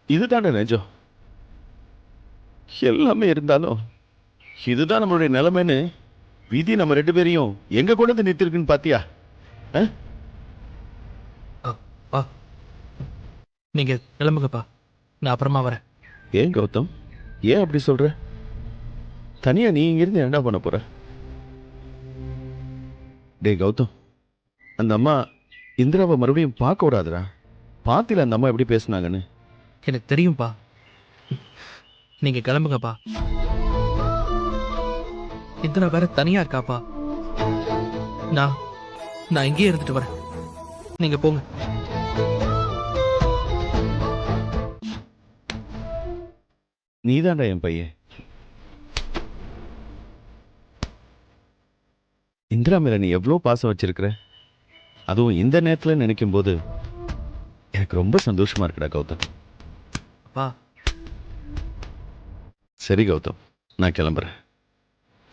இதுதானே நிஜம். எல்லாமே இருந்தாலும் இதுதான் நம்மளுடைய நிலைமைன்னு விதி நம்ம ரெண்டு பேரையும் எங்க கொண்டு வந்து நிறுத்திருக்குன்னு பாத்தியா? நீங்க கிளம்புங்கப்பா, நான் அப்புறமா வரேன். ஏன் கௌதம், ஏன் அப்படி சொல்ற? தனியா நீ இங்கிருந்து என்ன பண்ண போற? டேய் கௌதம், அந்த அம்மா இந்திராவை மறுபடியும் பார்க்க விடாதுடா. பாத்தில அந்த அம்மா எப்படி பேசுனாங்கன்னு. எனக்கு தெரியும்பா, நீங்க கிளம்புங்கப்பா. இந்திரா வேற தனியா இருக்காப்பா. நான் இங்கேயே இருந்துட்டு வரேன், நீங்க போங்க. நீதான்டா என் பையன். இந்திரா மேல நீ எவ்வளோ பாசம் வச்சிருக்கிற, அதுவும் இந்த நேரத்தில் நினைக்கும் போது எனக்கு ரொம்ப சந்தோஷமா இருக்குடா கௌதம். அப்பா சரி கௌதம், நான் கிளம்புறேன்.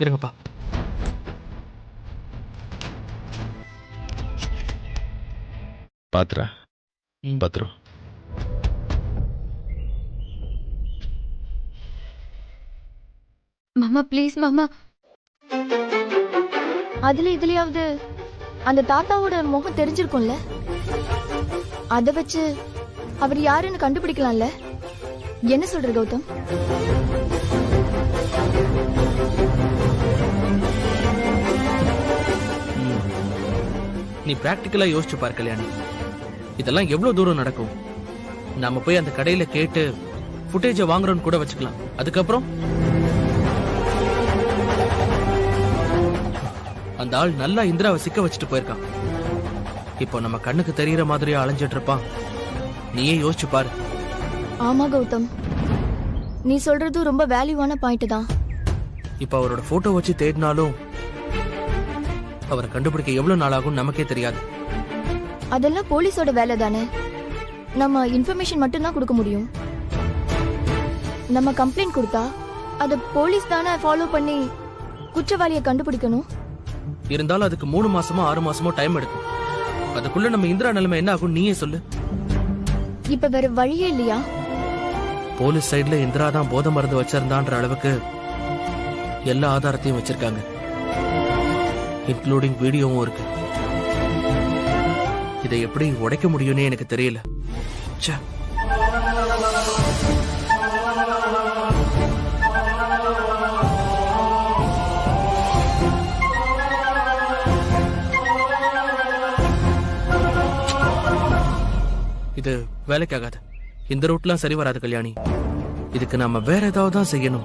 இருங்கப்பா. பாத்துரா. பத்திரம். மாமா ப்ளீஸ் மாமா, அதுல இதுலயாவது அந்த தாத்தாவோட முகம் தெரிஞ்சிருக்கும்ல, அத வச்சு அவர் யாருன்னு கண்டுபிடிக்கலாம்ல. என்ன சொல்ற கௌதம்? நீ பிராக்டிக்கலா யோசிச்சு பார் கல்யாணி, இதெல்லாம் எவ்வளவு தூரம் நடக்கும். நாம போய் அந்த கடையில கேட்டு ஃபுட்டேஜை வாங்குறோம்னு கூட வச்சுக்கலாம். அதுக்கப்புறம் அந்த ஆள் நல்லா இந்திராவை சிக்க வச்சுட்டு போயிருக்கான். இப்போ நம்ம கண்ணுக்கு தெரியற மாதிரியா அலைஞ்சிட்டு இருப்பான். நீயே யோசிச்சு பாரு. ஆமா கௌதம், நீ சொல்றது ரொம்ப வேல்யூவான பாயிண்ட் தான். இப்ப அவரோட போட்டோ வச்சு தேடினாலும் அவரை கண்டுபிடிக்க எவ்வளவு நாள் ஆகும் நமக்கே தெரியாது. அதெல்லாம் போலீஸோட வேலை தானே, நம்ம இன்ஃபர்மேஷன் மட்டும் தான் கொடுக்க முடியும். நம்ம கம்ப்ளைண்ட் கொடுத்தா அத போலீஸ் தானே ஃபாலோ பண்ணி குற்றவாளியை கண்டுபிடிக்கணும். இருந்தாலும் அதுக்கு 3 மாசமோ 6 மாசமோ டைம் எடுக்கும். அதுக்குள்ள நம்ம இந்திரா நிலைமை என்ன ஆகும் நீயே சொல்லு. இப்ப வேற வழியே இல்லையா? போலீஸ் சைடுல இந்திரா தான் போதை மருந்து வச்சிருந்தான்ற அளவுக்கு எல்லா ஆதாரத்தையும் வச்சிருக்காங்க, இன்க்ளூடிங் வீடியோவும் இருக்கு. இதை எப்படி உடைக்க முடியும்னே எனக்கு தெரியல. ச்சே. இது வேலைக்காகாது. இந்த ரூட்லாம் சரி வராது கல்யாணி. இதுக்கு நாம வேற ஏதாவது தான் செய்யணும்.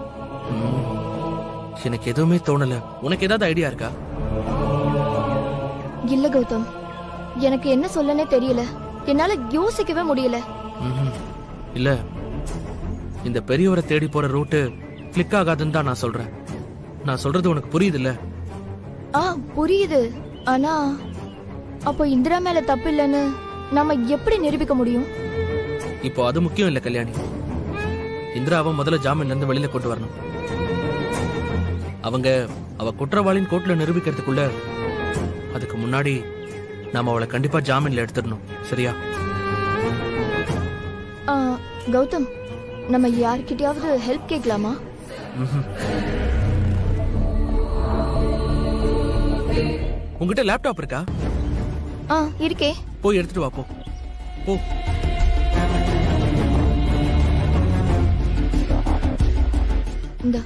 எனக்கு எதுவுமே தோணல. உனக்கு ஏதாவது ஐடியா இருக்கா? இல்ல கௌதம், எனக்கு என்ன சொல்லனே தெரியல. என்னால யோசிக்கவே முடியல. இல்ல, இந்த பெரியவரை தேடி போற ரூட்டு கிளிக் ஆகாதுன்னு தான் நான் சொல்றேன். நான் சொல்றது உனக்கு புரியுது இல்ல? புரியுது. ஆனா அப்போ இந்திரா மேல தப்பு இல்லைன்னு நாம எப்படி நிரூபிக்க முடியும்? இப்போ அது முக்கியம் இல்ல கல்யாணி. இந்திராவை முதல்ல ஜாமீன்ல இருந்து வெளியில கொண்டு வரணும். அவ குற்றவாளின் கோர்ட்ல நிரூபிக்கிறதுக்குள்ள அதுக்கு முன்னாடி நாம அவளை கண்டிப்பா ஜாமீன்ல எடுத்துடணும். சரியா? கௌதம், நம்ம யார்கிட்டயாவது ஹெல்ப் கேட்கலாமா? உங்ககிட்ட லேப்டாப் இருக்கா? இருக்கே. போய் எடுத்துட்டு வா. போ. இந்த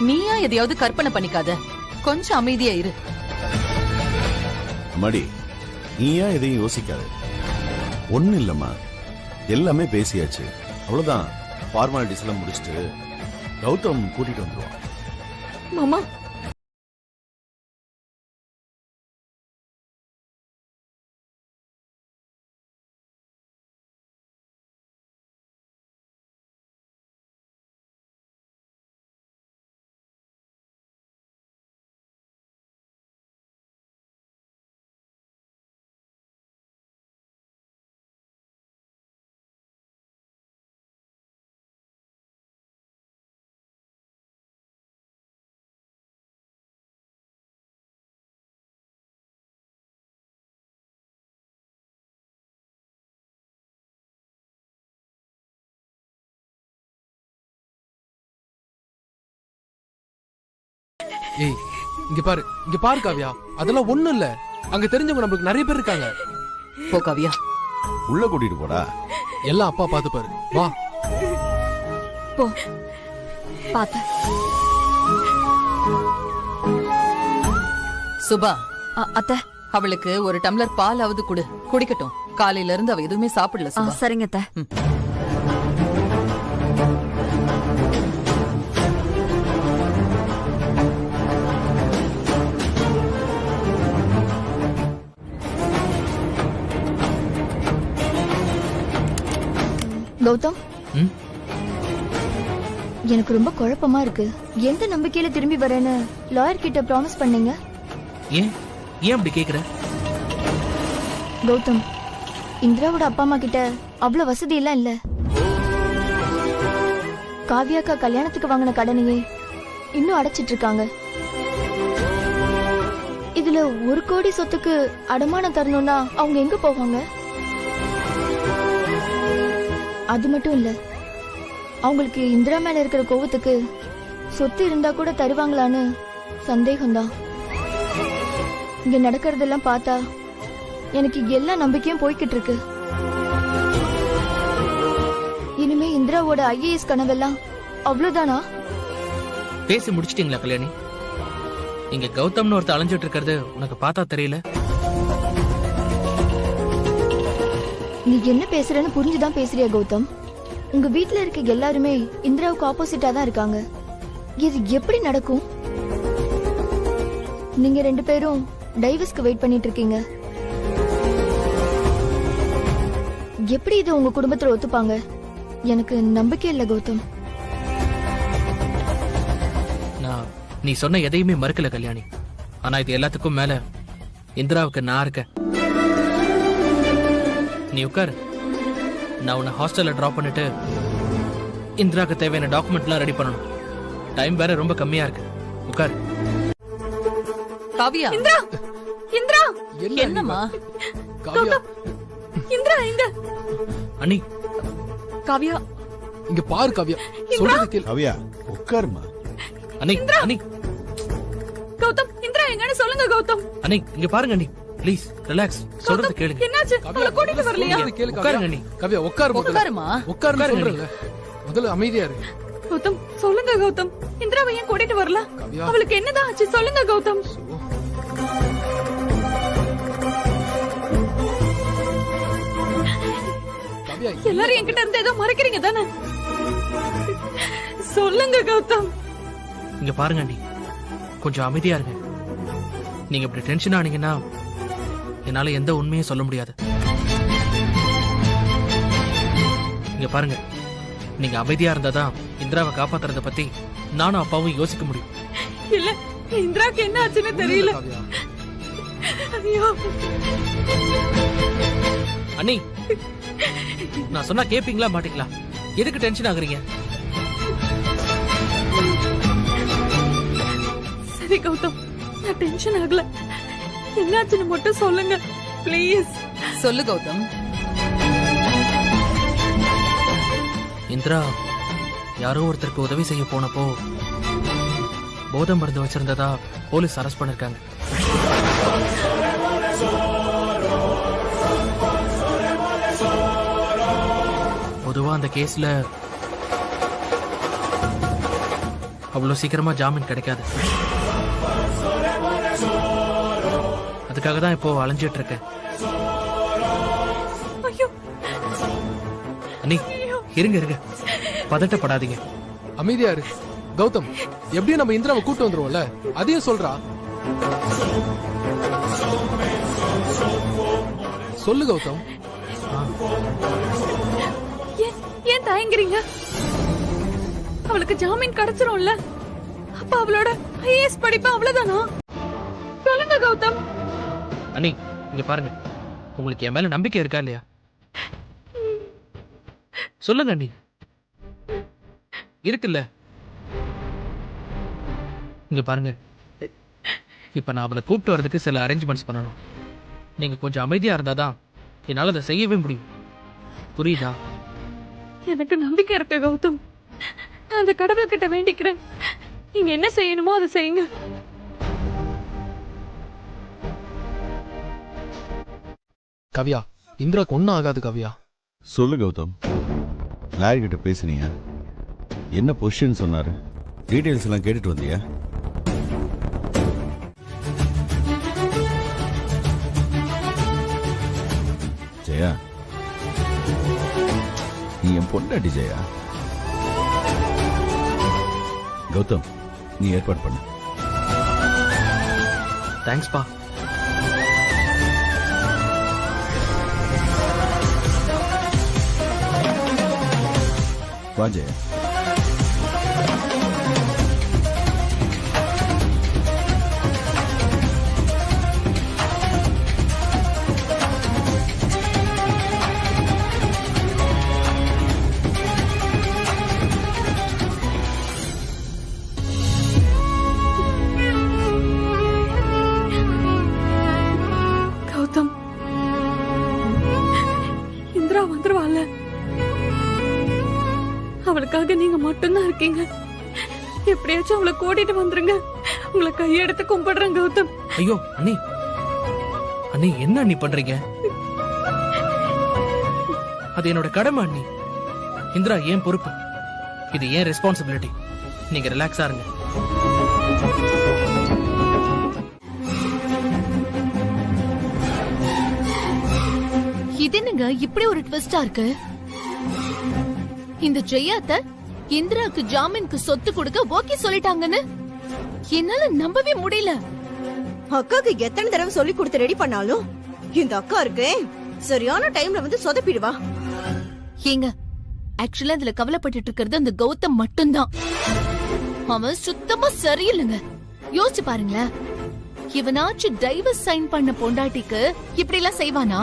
நீயா எதையாவது கற்பனை பண்ணிக்காத, கொஞ்சம் அமைதியா இரு. மடி, நீயா எதையும் யோசிக்காத. ஒண்ணு இல்லம்மா, எல்லாமே பேசியாச்சு. அவ்வளவுதான். ஃபார்மாலிட்டிஸ் எல்லாம் முடிச்சுட்டு கௌதம் கூட்டிட்டு வந்துருவான். மாமா, ஏய், இங்க பாரு காவியா, அதெல்லாம் ஒண்ணும் இல்ல. அங்க தெரிஞ்சவங்க நம்மளுக்கு நிறைய பேர் இருக்காங்க. போ காவியா, உள்ள கூட்டிட்டு போடா. எல்லாம் அப்பா பாத்து பாரு. வா போ. பாத்து. சுபா, அத்தை, அவளுக்கு ஒரு டம்ளர் பாலாவது குடு, குடிக்கட்டும். காலையில இருந்து அவ எதுவுமே சாப்பிடல. சுபா, சரிங்க அத்தை. கௌதம், ம்? எனக்கு ரொம்ப குழப்பமா இருக்கு. எந்த நம்பிக்கையில திரும்பி வரேன்னு லாயர் கிட்ட ப்ராமிஸ் பண்ணீங்க? ஏன் ஏன் அப்படி கேக்குற? கௌதம், இந்திராவோட அப்பா அம்மா கிட்ட அவ்வளவு வசதி எல்லாம் இல்ல. காவியாக்கா கல்யாணத்துக்கு வாங்கின கடனையே இன்னும் அடைச்சிட்டு இருக்காங்க. இதுல 1 கோடி சொத்துக்கு அடமானம் தரணும்னா அவங்க எங்க போவாங்க? அது மட்டும் இல்ல, அவங்களுக்கு இந்திரா மேல இருக்கிற கோவத்துக்கு சொத்து இருந்தா கூட தருவாங்களான்னு சந்தேகம்தான். இங்க நடக்கிறதெல்லாம் பார்த்தா எனக்கு எல்லா நம்பிக்கையும் போய்கிட்டு இருக்கு. இனிமே இந்திராவோட IAS கனவெல்லாம் அவ்வளவுதானா? பேசி முடிச்சிட்டீங்களா கல்யாணி? இங்க கௌதம்னு ஒருத்தர் அலைஞ்சிட்டு இருக்கிறது உனக்கு பார்த்தா தெரியல? நீ என்ன பேசுறன்னு புரிஞ்சுதான் பேசுறியா கௌதம்? உங்க வீட்ல இருக்க எல்லாருமே இந்திராவுக்கு ஆப்போசிட்டா தான் இருக்காங்க. இது எப்படி நடக்கும்? நீங்க 2 பேரும் டைவர்ஸ்க்கு வெயிட் பண்ணிட்டு இருக்கீங்க. எப்படி இது உங்க குடும்பத்துல ஒத்துப்பாங்க? எனக்கு நம்பிக்கை இல்ல கௌதம். நான் நீ சொன்ன எதையுமே மறுக்கல கல்யாணி. ஆனா இது எல்லாத்துக்கும் மேல இந்திராவுக்கு நான் இருக்கேன். நீ உட்காரு. நான் உன்னை ஹாஸ்டல்ல டிராப் பண்ணிட்டு இந்திராவுக்கு தேவையான டாக்குமெண்ட்லாம் ரெடி பண்ணணும். டைம் வேற ரொம்ப கம்மியா இருக்கு. உட்காரு. காவியா, இந்திரா, இந்திரா, என்னம்மா? காவியா, இந்திரா எங்க? அண்ணி, காவியா, இங்க பாரு காவியா, சொல்றது கேளு. காவியா உட்காருமா. அண்ணி, அண்ணி, கௌதம், இந்திரா எங்கன்னு சொல்லுங்க கௌதம். அண்ணி இங்க பாருங்க அண்ணி, ப்ளீஸ் ரிலாக்ஸ். சொல்றது கேளுங்க. என்னாச்சு? அவளை கூட்டிட்டு வரலையா? கேளு உட்காருங்க காவியா. அண்ணி. காவியா உட்காரு முதல்ல. உட்காருமா. உட்காருன்னு சொல்றேன்ல. முதல்ல அமைதியா இரு. கௌதம், சொல்லுங்க கௌதம். இந்திராவை ஏன் கூட்டிட்டு வரல? காவியா. அவளுக்கு என்னதான் ஆச்சு? சொல்லுங்க கௌதம். காவியா, எல்லாரும் என்கிட்ட இருந்து ஏதோ மறைக்கிறீங்க தானே? சொல்லுங்க கௌதம். இங்க பாருங்க அண்ணி, கொஞ்சம் அமைதியா இருங்க. நீங்க இப்படி டென்ஷன் ஆனீங்கன்னா என்னால எந்த உண்மையும் சொல்ல முடியாது. இங்க பாருங்க, நீங்க அமைதியா இருந்தாதான் இந்திராவை காப்பாத்துறத பத்தி நானும் அப்பாவும் யோசிக்க முடியும். இல்ல, இந்திராக்கு என்ன ஆச்சுன்னு தெரியல. காவியா. ஐயோ, அண்ணி, நான் சொன்னா கேப்பீங்களா மாட்டீங்களா? எதுக்கு டென்ஷன் ஆகுறீங்க? சரி கௌதம், நான் டென்ஷன் ஆகல. என்னாச்சுன்னு மட்டும் சொல்லுங்க ப்ளீஸ். சொல்லு கௌதம். இந்திரா யாரோ ஒருத்தருக்கு உதவி செய்ய போனப்போ போதை மருந்து வச்சிருந்ததா போலீஸ் அரெஸ்ட் பண்ணிருக்காங்க. பொதுவா அந்த கேஸ்ல அவ்வளவு சீக்கிரமா ஜாமீன் கிடைக்காது. அதுக்காக தான் இப்போ அலைஞ்சிட்டு இருக்கேன். ஐயோ, அண்ணி இருங்க இருங்க, பதட்டப்படாதீங்க. அமைதியா இரு. கௌதம், எப்படியும் நம்ம இந்திராவை கூட்டு வந்துருவோம்ல, அதையும் சொல்றா. சொல்லு கௌதம். ஏன் தயங்குறீங்க? அவளுக்கு ஜாமீன் கிடைச்சிரும்ல. அப்ப அவளோட IAS படிப்பு அவ்வளவுதானா? சொல்லுங்க கௌதம். அண்ணி இங்க பாருங்க, உங்களுக்கு என் மேல நம்பிக்கை இருக்கா இல்லையா? சொல்லுங்க அண்ணி. இருக்குல்ல? இங்க பாருங்க, இப்ப நான் அவளை கூப்பிட்டு வர்றதுக்கு சில அரேஞ்ச்மெண்ட்ஸ் பண்ணணும். நீங்க கொஞ்சம் அமைதியா இருந்தாதான் என்னால அதை செய்யவே முடியும். புரியுதா? எனக்கு நம்பிக்கை இருக்கு கௌதம். நான் அந்த கடவுள்கிட்ட வேண்டிக்கிறேன். நீங்க என்ன செய்யணுமோ அதை செய்யுங்க. காவியா, இந்திராக்கு ஒன்னும் ஆகாது காவியா. சொல்லு கௌதம், லாயர் கிட்ட பேசுனீங்க? என்ன பொசிஷன் சொன்னாரு? டீடைல்ஸ் எல்லாம் கேட்டுட்டு வந்தியா? ஜெயா, நீ என் பொண்டாட்டி ஜெயா. கௌதம், நீ ஏற்பாடு பண்ணு. தேங்க்ஸ் பா. வாஜே. கௌதம், இந்திரா வந்துருவாள். அவளுக்காக நீங்க மட்டும்தான் இருக்கீங்க. எப்படியாச்சும் அவளை கூட்டிட்டு வந்துருங்க. உங்களை கையெடுத்து கும்பிடுறேன் கௌதம். ஐயோ அண்ணி, அண்ணி என்ன அண்ணி பண்றீங்க? அது என்னோட கடமை அண்ணி. இந்திரா ஏன் பொறுப்பு, இது ஏன் ரெஸ்பான்சிபிலிட்டி. நீங்க ரிலாக்ஸா இருங்க. இது என்னங்க இப்படி ஒரு ட்விஸ்டா இருக்கு? இந்த ஜெயாத்த இந்திராக்கு ஜாமீனுக்கு சொத்து கொடுக்க ஓகே சொல்லிட்டாங்கன்னு என்னால நம்பவே முடியல. அக்காக்கு எத்தனை தடவை சொல்லி கொடுத்து ரெடி பண்ணாலும் இந்த அக்கா இருக்கு சரியான டைம்ல வந்து சொதப்பிடுவா. ஏங்க, ஆக்சுவலா இதுல கவலைப்பட்டுட்டு இருக்கிறது அந்த கௌதம் மட்டும்தான். அவன் சுத்தமா சரியில்லைங்க. யோசிச்சு பாருங்களேன், இவனாச்சும் டைவர்ஸ் சைன் பண்ண பொண்டாட்டிக்கு இப்படி எல்லாம் செய்வானா?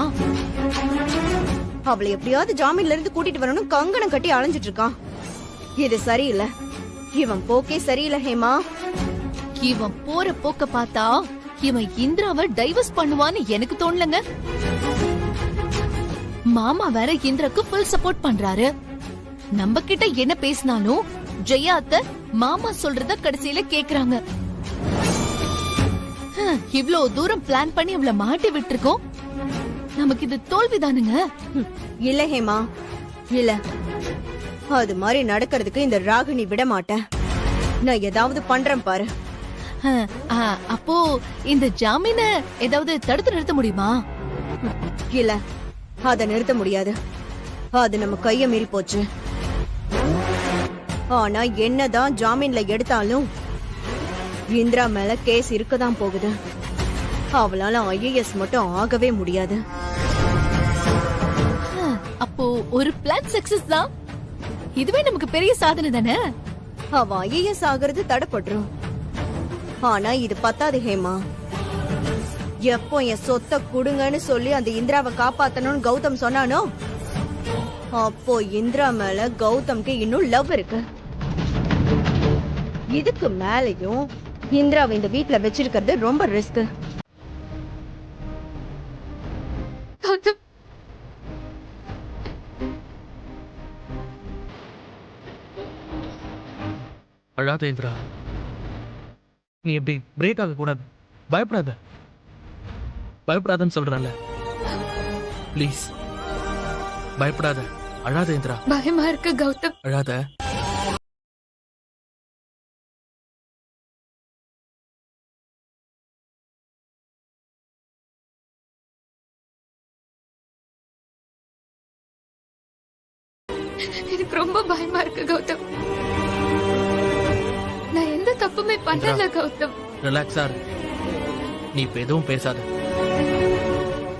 அவளை எப்படியாவது ஜாமீன்ல இருந்து கூட்டிட்டு வரணும் கங்கணம் கட்டி அலைஞ்சிட்டு இருக்கான். இது சரியில்லை. இவன் போக்கே சரியில்லை ஹேமா. இவன் போற போக்க பார்த்தா இவன் இந்திராவை டைவர்ஸ் பண்ணுவான்னு எனக்கு தோணலங்க. மாமா வேற இந்திராக்கு ஃபுல் சப்போர்ட் பண்றாரு. நம்ம கிட்ட என்ன பேசினாலும் ஜெயாத்த மாமா சொல்றத கடைசியில கேக்குறாங்க. இவ்ளோ தூரம் பிளான் பண்ணி அவளை மாட்டி விட்டுருக்கோம். நமக்கு இது தோல்விதானுங்க. இல்ல ஹேமா, இல்ல. அது மாதிரி நடக்கிறதுக்கு இந்த ராகினி விட மாட்டேன். நான் ஏதாவது பண்றேன் பாரு. அப்போ இந்த ஜாமீன ஏதாவது தடுத்து நிறுத்த முடியுமா? இல்ல, அத நிறுத்த முடியாது. அது நம்ம கைய மீறி போச்சு. ஆனா என்னதான் ஜாமீன்ல எடுத்தாலும் இந்திரா மேல கேஸ் இருக்கதான் போகுது. அவளால IAS மட்டும் ஆகவே முடியாது. அப்போ ஒரு பிளான் சக்சஸ் தான். இதுவே நமக்கு பெரிய சாதனை தானே. அவ IAS ஆகிறது தடைப்பட்டுரும். ஆனா இது பத்தாது ஹேமா. எப்போ என் சொத்தை குடுங்கன்னு சொல்லி அந்த இந்திராவை காப்பாத்தணும்னு கௌதம் சொன்னானோ, அப்போ இந்திரா மேல கௌதம்க்கு இன்னும் லவ் இருக்கு. இதுக்கு மேலயும் இந்திராவை இந்த வீட்ல வச்சிருக்கிறது ரொம்ப ரிஸ்க். அழாத இந்திரா, நீ எப்படி பிரேக் ஆக கூடாது. பயப்படாத, பயப்படாதன்னு சொல்றல. ப்ளீஸ் பயப்படாத, அழாத இந்திரா. பயமா இருக்கு கௌதம். அழாத. எனக்கு ரொம்ப பயமா இருக்கு கௌதம். நான் எந்த தப்புமே பண்ணல கௌதம். ரிலாக்ஸா இரு. நீ இப்ப எதுவும் பேசாத.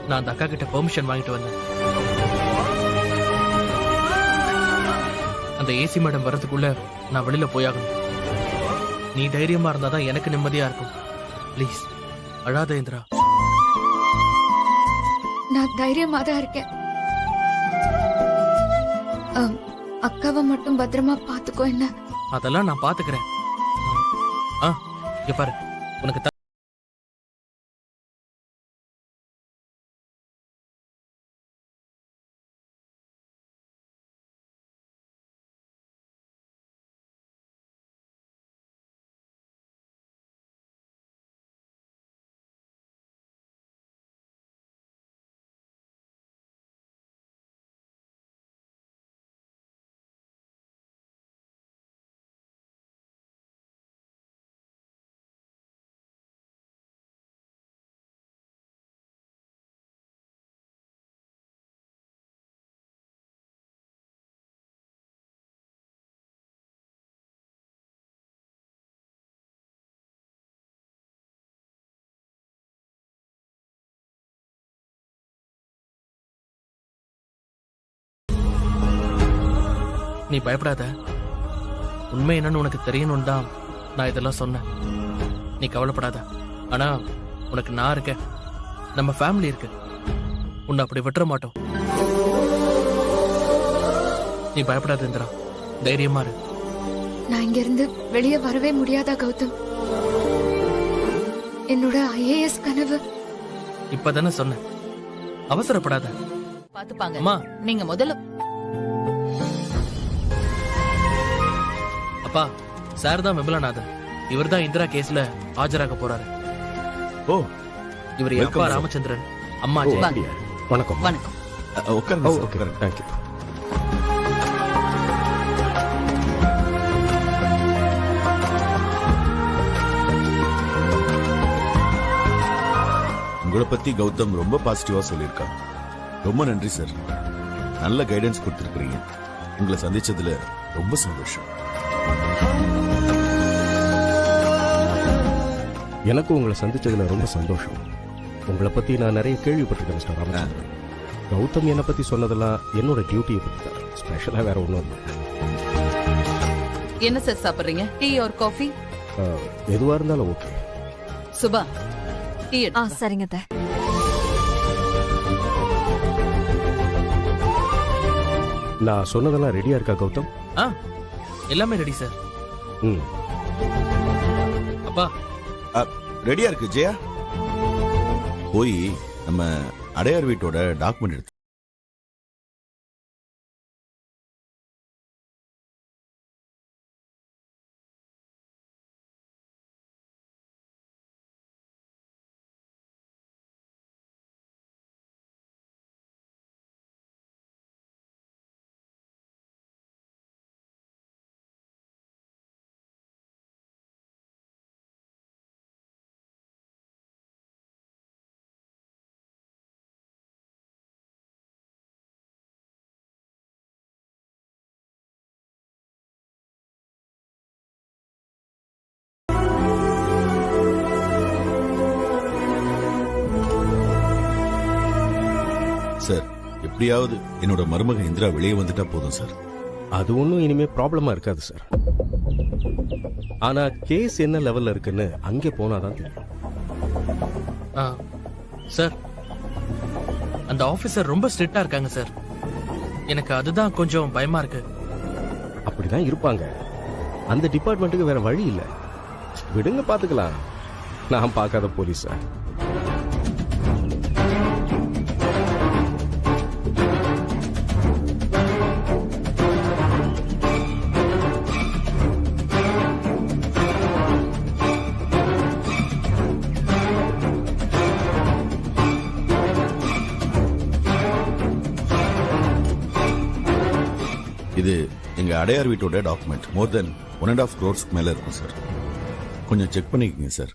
நான் அந்த அக்கா கிட்ட பெர்மிஷன் வாங்கிட்டு வந்தேன். அந்த ஏசி மேடம் வர்றதுக்குள்ள நான் வெளியில போயாகணும். நீ தைரியமா இருந்தாதான் எனக்கு நிம்மதியா இருக்கும். ப்ளீஸ் அழாத இந்திரா. நான் தைரியமா தான் இருக்கேன். அக்காவை மட்டும் பத்திரமா பாத்துக்கோ. என்ன அதெல்லாம் நான் பாத்துக்கிறேன். இங்க பாரு, உனக்கு நீ பயப்படாத. உண்மை என்னன்னு உனக்கு தெரியணும்னு தான் நான் இதெல்லாம் சொன்னேன். நீ கவலைப்படாத. ஆனா உனக்கு நான் இருக்கேன், நம்ம ஃபேமிலி இருக்கு. உன்னை அப்படி விட்டுற மாட்டோம். நீ பயப்படாத இந்திரா, தைரியமா இரு. நான் இங்க இருந்து வெளியே வரவே முடியாதா கௌதம்? என்னோட ஐஏஎஸ் கனவு. இப்பதானே சொன்னேன், அவசரப்படாத. பாத்துப்பாங்க. அம்மா, நீங்க முதல்ல. அப்பா, சார் தான் விமலநாதன். இவர் தான் இந்திரா கேஸ்ல ஆஜராக போறாரு. ஓ, இவர் அப்பா ராமச்சந்திரன், அம்மா ஜெயா. வணக்கம். வணக்கம். உட்காருங்க. Okay, thank you. உங்களை பத்தி கௌதம் ரொம்ப பாசிட்டிவா சொல்லியிருக்கான். ரொம்ப நன்றி சார். நல்ல கைடன்ஸ் கொடுத்துருக்கீங்க. உங்களை சந்திச்சதுல ரொம்ப சந்தோஷம். எனக்கும் உங்களை சந்திச்சதுல ரொம்ப சந்தோஷம். உங்களை பத்தி நான் நிறைய கேள்விப்பட்டிருக்கேன் மிஸ்டர் ராமச்சந்திரன். கௌதம் என்னை பத்தி சொன்னதெல்லாம் என்னோட டியூட்டியை பத்தி தான். ஸ்பெஷலா வேற ஒன்றும் இல்லை. என்ன சார் சாப்பிடுறீங்க? Tea R coffee? எதுவா இருந்தாலும் ஓகே. சுபா, டீ எடு. சரிங்க. நான் சொன்னதெல்லாம் ரெடியா இருக்கா கௌதம்? எல்லாமே ரெடி சார். அப்பா, ரெடியா இருக்கு ஜெயா. போய் நம்ம அடையார் வீட்டோட டாக்குமெண்ட் எடுத்து சார். எப்படியாவது என்னோட மருமக இந்திரா வெளியே வந்துட்டா போதும் சார். அது ஒன்றும் இனிமே ப்ராப்ளமா இருக்காது சார். ஆனா கேஸ் என்ன லெவல்ல இருக்குன்னு அங்கே போனாதான் தெரியும். சார், அந்த ஆபீசர் ரொம்ப ஸ்ட்ரிக்டா இருக்காங்க சார். எனக்கு அதுதான் கொஞ்சம் பயமா இருக்கு. அப்படிதான் இருப்பாங்க. அந்த டிபார்ட்மெண்ட்டுக்கு வேற வழி இல்லை. விடுங்க, பாத்துக்கலாம். நான் பார்க்காத போலீஸா? இது எங்க அடையார் வீட்டோட டாக்குமெண்ட். மோர் தென் 1.5 crores மேல இருக்கும் சார். கொஞ்சம் செக் பண்ணிக்கங்க சார்.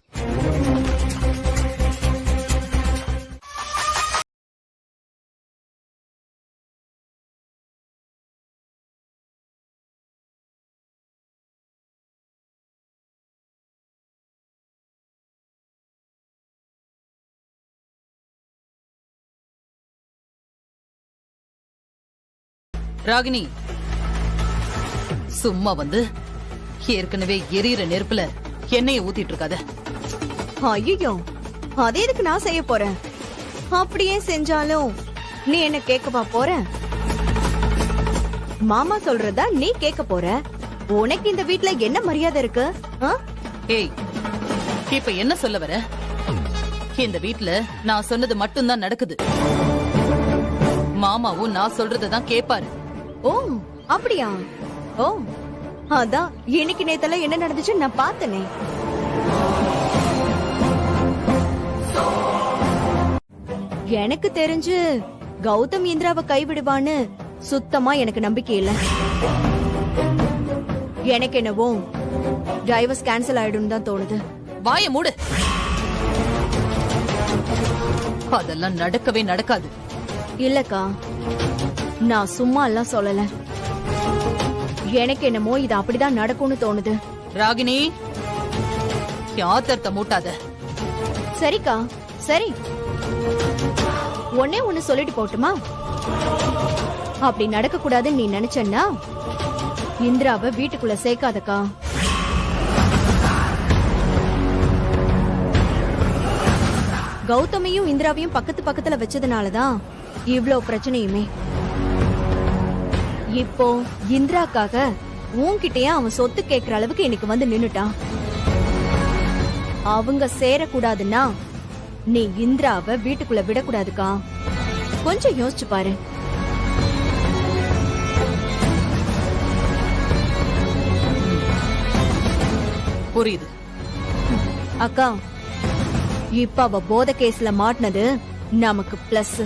ராகினி, சும்மா வந்து ஏற்கனவே எரியிற நெருப்புல எண்ணெயை ஊத்திட்டு இருக்காத. ஐயோ, அதே எதுக்கு நான் செய்ய போறேன்? அப்படியே செஞ்சாலும் நீ என்ன கேட்கவா போற? மாமா சொல்றதா நீ கேட்க போற? உனக்கு இந்த வீட்ல என்ன மரியாதை இருக்கு? ஏய், இப்ப என்ன சொல்ல வர? இந்த வீட்ல நான் சொன்னது மட்டும்தான் நடக்குது. மாமாவும் நான் சொல்றதான் கேட்பாரு. ஓ, அப்படியா? ஓ, அதான் இன்னைக்கு நேத்துல என்ன நடந்துச்சு நான் பார்த்தனே. எனக்கு தெரிஞ்சு கௌதம் இந்திராவை கைவிடுவான்னு சுத்தமா எனக்கு நம்பிக்கை இல்ல. எனக்கு என்னவோ டைவர்ஸ் கேன்சல் ஆயிடும் தான் தோணுது. வாய மூடு. அதெல்லாம் நடக்கவே நடக்காது. இல்லக்கா, நான் சும்மா எல்லாம் சொல்லல. எனக்கு என்னமோ இது அப்படிதான் நடக்கும்னு தோணுது. ராகினி, யாத்தர்த்த மூட்டாத. சரிக்கா, சரி. ஒன்னே ஒண்ணு சொல்லிட்டு போட்டுமா? அப்படி நடக்க கூடாதுன்னு நீ நினைச்சன்னா இந்திராவை வீட்டுக்குள்ள சேர்க்காதக்கா. கௌதமையும் இந்திராவையும் பக்கத்து பக்கத்துல வச்சதுனாலதான் இவ்ளோ பிரச்சனையுமே. இப்போ இந்திராக்காக உன்கிட்டயே அவன் சொத்து கேக்குற அளவுக்கு இன்னைக்கு வந்து நின்னுட்டான். அவங்க சேரக்கூடாதுன்னா நீ இந்திராவை வீட்டுக்குள்ள விடக்கூடாதுக்கா. கொஞ்சம் யோசிச்சு பாரு. புரியுது அக்கா. இப்ப அவ போத கேஸ்ல மாட்டினது நமக்கு பிளஸ்.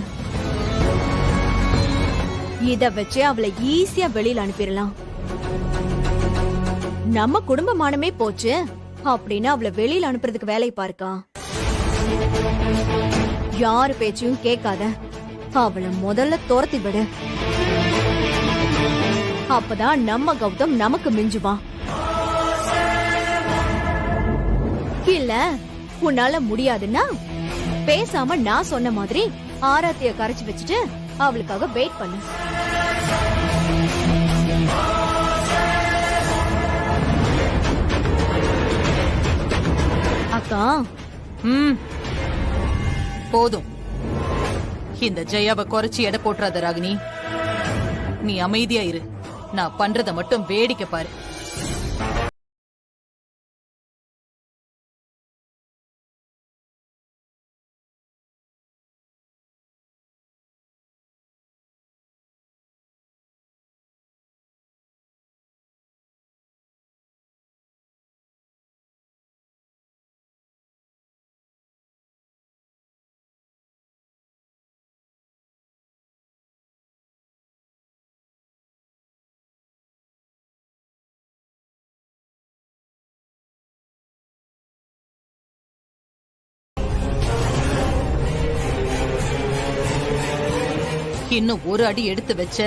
இத வச்சு அவளை ஈஸியா வெளியில அனுப்பிடலாம். நம்ம குடும்பமானமே போச்சு அப்படின்னு அவளை வெளியில அனுப்புறதுக்கு வேலை பாருக்கா. யாரு பேச்சையும் கேட்காத அவளை முதல்ல துரத்தி விடு. அப்பதான் நம்ம கௌதம் நமக்கு மிஞ்சுவான். இல்ல உன்னால முடியாதுன்னா பேசாம நான் சொன்ன மாதிரி ஆராத்திய கரைச்சு வச்சுட்டு அவளுக்காக வெயிட் பண்ணு. அக்கா. போதும். இந்த ஜெயாவை குறைச்சி எடை போட்டுறாத ராகினி. நீ அமைதியா இரு. நான் பண்றத மட்டும் வேடிக்கை பாரு. இன்னும் ஒரு அடி எடுத்து வச்ச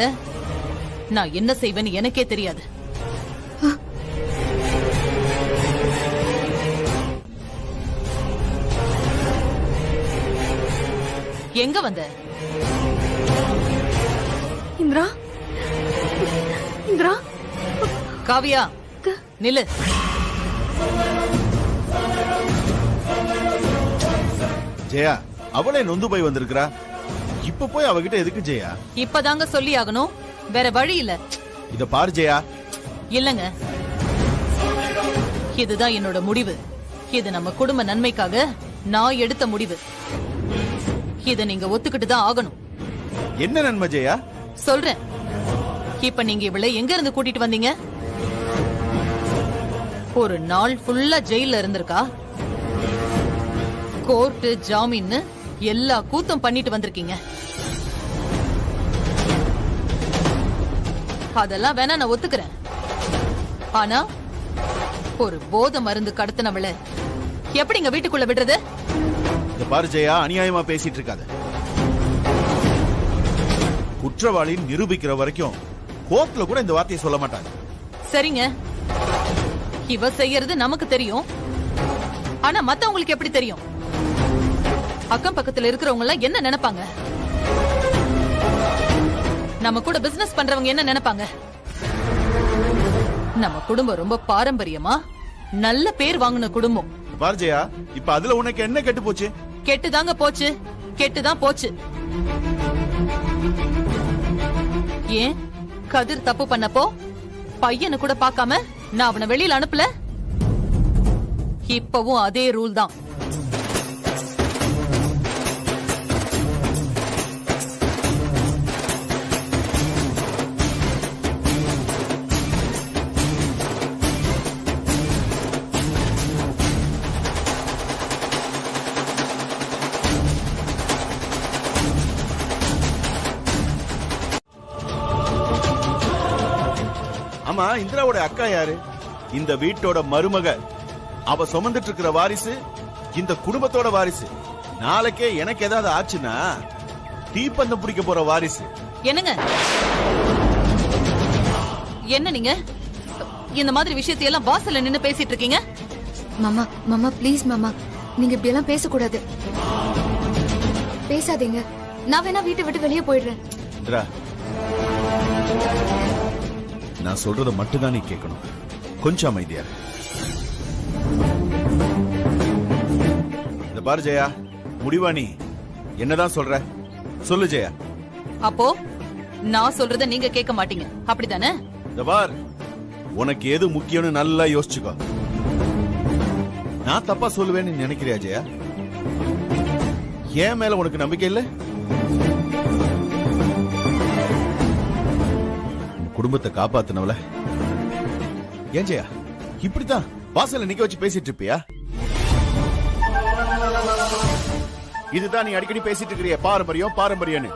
நான் என்ன செய்வேன்னு எனக்கே தெரியாது. எங்க வந்த? இந்திரா, இந்திரா. காவியா நில்லு. ஜெயா அவளே நொந்து போய் வந்திருக்கிறா. இப்ப போய் அவகிட்ட எதுக்கு ஜெயா? இப்பதாங்க சொல்லி ஆகணும். வேற வழி இல்ல. இத பாரு ஜெயா. இல்லங்க, இதுதான் என்னோட முடிவு. இது நம்ம குடும்ப நன்மைக்காக நான் எடுத்த முடிவு. இத நீங்க ஒத்துக்கிட்டு தான் ஆகணும். என்ன நன்மை ஜெயா? சொல்றேன். இப்ப நீங்க இவளை எங்க இருந்து கூட்டிட்டு வந்தீங்க? ஒரு நாள் ஃபுல்லா ஜெயில இருந்திருக்கா. கோர்ட்டு ஜாமீன் எல்லா கூத்தும் பண்ணிட்டு வந்திருக்கீங்க. அதெல்லாம் வேணா நான் ஒத்துக்கிறேன். ஆனா ஒரு போதை மருந்து கடத்தினவள எப்படிங்க வீட்டுக்குள்ள விடுறது? இத பாரு ஜெயா, அநியாயமா பேசிட்டு இருக்காத. குற்றவாளி நிரூபிக்கிற வரைக்கும் கோர்ட்ல கூட இந்த வார்த்தையை சொல்ல மாட்டாங்க. சரிங்க, இவ செய்யறது நமக்கு தெரியும். ஆனா மத்தவங்களுக்கு எப்படி தெரியும்? அக்கம் பக்கத்துல இருக்கிறவங்க எல்லாம் என்ன நினைப்பாங்க? நம்ம கூட பிசினஸ் பண்றவங்க என்ன நினைப்பாங்க? நம்ம குடும்பம் ரொம்ப பாரம்பரியமா நல்ல பேர் வாங்கின குடும்பம். பாரு ஜெயா, இப்ப அதுல உனக்கு என்ன கெட்டு போச்சு? கெட்டுதாங்க போச்சு. கெட்டுதான் போச்சு. ஏன் கதிர் தப்பு பண்ணப்போ பையனை கூட பார்க்காம நான் அவனை வெளியில அனுப்பல? இப்பவும் அதே ரூல் தான். ஆமா, இந்திராவோட அக்கா யாரு? இந்த வீட்டோட மருமக. அவ சுமந்துட்டு இருக்கிற வாரிசு இந்த குடும்பத்தோட வாரிசு. நாளைக்கே எனக்கு ஏதாவது ஆச்சுன்னா தீப்பந்தம் பிடிக்க போற வாரிசு. என்னங்க என்ன நீங்க இந்த மாதிரி விஷயத்தையெல்லாம் வாசல்ல நின்னு பேசிட்டு இருக்கீங்க? மாமா மாமா ப்ளீஸ் மாமா, நீங்க இப்படி எல்லாம் பேசக்கூடாது. பேசாதீங்க. நான் வேணா வீட்டை விட்டு வெளியே போயிடுறேன். இந்திரா, நான் சொல்றத மட்டும்தான் நீ கேட்கணும். கொஞ்சம் அமைதியா இரு. இந்த பாரு ஜெயா, முடிவா நீ என்னதான் சொல்ற? சொல்லு ஜெயா. அப்போ நான் சொல்றத நீங்க கேட்க மாட்டீங்க, அப்படிதானே? இந்த பார், உனக்கு எது முக்கியம்னு நல்லா யோசிச்சுக்கோ. நான் தப்பா சொல்லுவேன்னு நினைக்கிறியா ஜெயா? ஏன் மேல உனக்கு நம்பிக்கை இல்ல? குடும்பத்தை காப்பாத்தினவள ஏன் ஜெயா இப்படித்தான் வாசல்ல நிக்க வச்சு பேசிட்டு இருப்பியா? இதுதான் நீ அடிக்கடி பேசிட்டு இருக்கிறிய பாரம்பரியம் பாரம்பரியம்னு.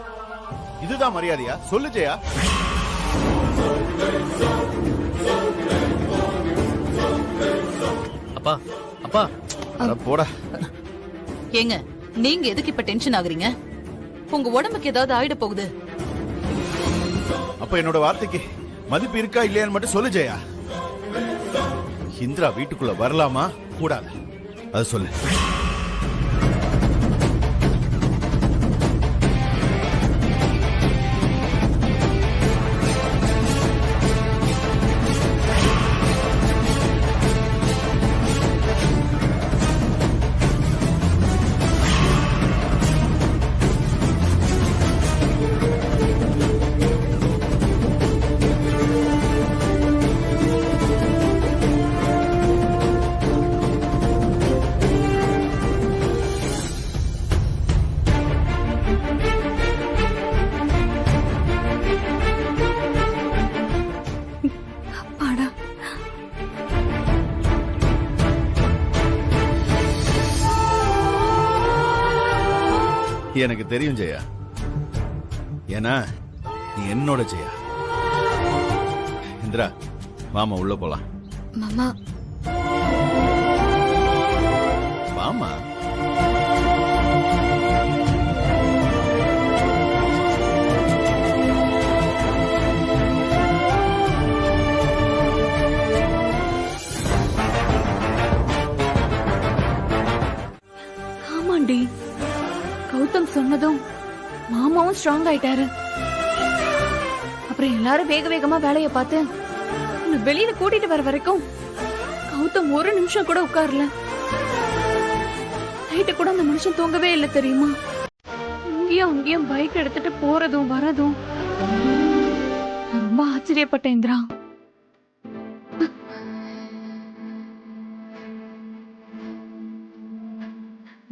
இதுதான் மரியாதையா? சொல்லு ஜெயா. அப்பா அப்பா போடா. ஏங்க, நீங்க எதுக்கு இப்ப டென்ஷன் ஆகுறீங்க? உங்க உடம்புக்கு ஏதாவது ஆயிட போகுது. அப்ப என்னோட வார்த்தைக்கு மதிப்பு இருக்கா இல்லையான்னு மட்டும் சொல்லு ஜெயா. இந்திரா வீட்டுக்குள்ள வரலாமா கூடாது அது சொல்லு. எனக்கு தெரியும் ஜெயா, ஏன்னா நீ என்னோட ஜெயா. இந்திரா வாமா உள்ள போலாம். மாமா வாமா. ஆமாண்டி, கௌதம் சொன்னதும் மாமாவும் ஸ்ட்ராங் ஆயிட்டாரு. அப்புறம் எல்லாரும் வேக வேகமா வேலைய பார்த்து உன்னை வெளியில கூட்டிட்டு வர வரைக்கும் கௌதம் ஒரு நிமிஷம் கூட உட்காரல. நைட்டு கூட அந்த மனுஷன் தூங்கவே இல்லை தெரியுமா? இங்கேயும் அங்கேயும் பைக் எடுத்துட்டு போறதும் வரதும் ரொம்ப ஆச்சரியப்பட்டேன் இந்திரா.